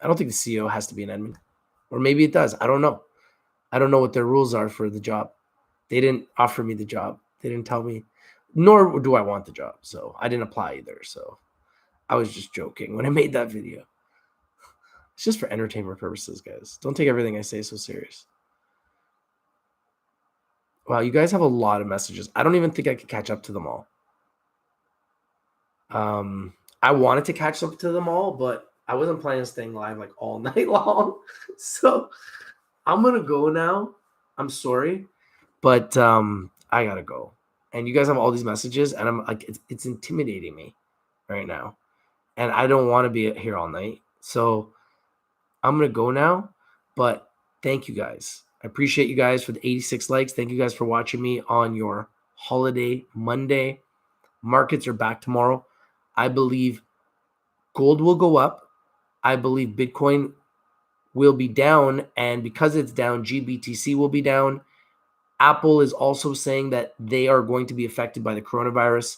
I don't think the CEO has to be in Edmonton. Or maybe it does. I don't know. I don't know what their rules are for the job. They didn't offer me the job. They didn't tell me, nor do I want the job. So I didn't apply either. So I was just joking when I made that video. It's just for entertainment purposes, guys. Don't take everything I say so serious. Wow, you guys have a lot of messages. I don't even think I could catch up to them all. I wanted to catch up to them all, but I wasn't planning on staying live like all night long. So I'm going to go now. I'm sorry, but I got to go. And you guys have all these messages, and I'm like, it's intimidating me right now. And I don't want to be here all night. So I'm going to go now, but thank you guys. I appreciate you guys for the 86 likes. Thank you guys for watching me on your holiday Monday. Markets are back tomorrow. I believe gold will go up. I believe Bitcoin will be down. And because it's down, GBTC will be down. Apple is also saying that they are going to be affected by the coronavirus.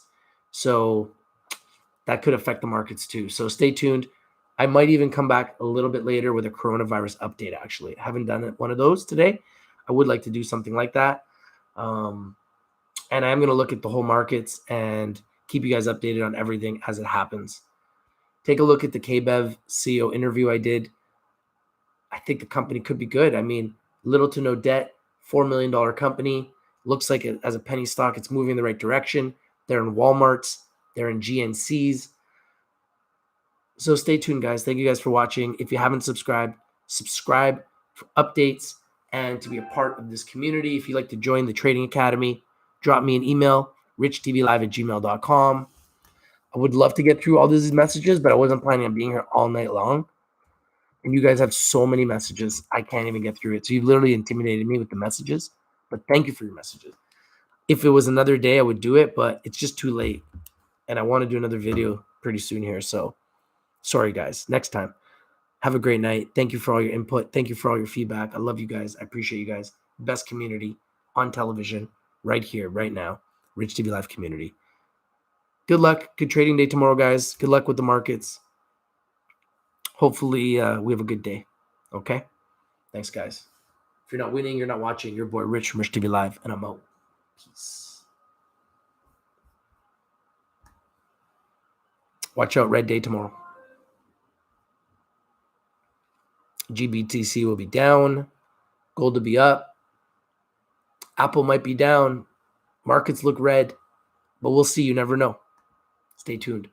So that could affect the markets too. So stay tuned. I might even come back a little bit later with a coronavirus update, actually. I haven't done one of those today. I would like to do something like that. And I'm going to look at the whole markets and keep you guys updated on everything as it happens. Take a look at the KBEV CEO interview I did. I think the company could be good. I mean, little to no debt, $4 million company. Looks like it, as a penny stock, it's moving in the right direction. They're in Walmarts. They're in GNCs. So stay tuned, guys. Thank you guys for watching. If you haven't subscribed, subscribe for updates and to be a part of this community. If you'd like to join the Trading Academy, drop me an email, richtvlive@gmail.com. I would love to get through all these messages, but I wasn't planning on being here all night long. And you guys have so many messages, I can't even get through it. So you've literally intimidated me with the messages, but thank you for your messages. If it was another day, I would do it, but it's just too late. And I want to do another video pretty soon here. So sorry, guys. Next time. Have a great night. Thank you for all your input. Thank you for all your feedback. I love you guys. I appreciate you guys. Best community on television right here, right now. Rich TV Live community. Good luck. Good trading day tomorrow, guys. Good luck with the markets. Hopefully, we have a good day. Okay? Thanks, guys. If you're not winning, you're not watching. Your boy Rich from Rich TV Live, and I'm out. Peace. Watch out, red day tomorrow. GBTC will be down. Gold will be up. Apple might be down. Markets look red, but we'll see. You never know. Stay tuned.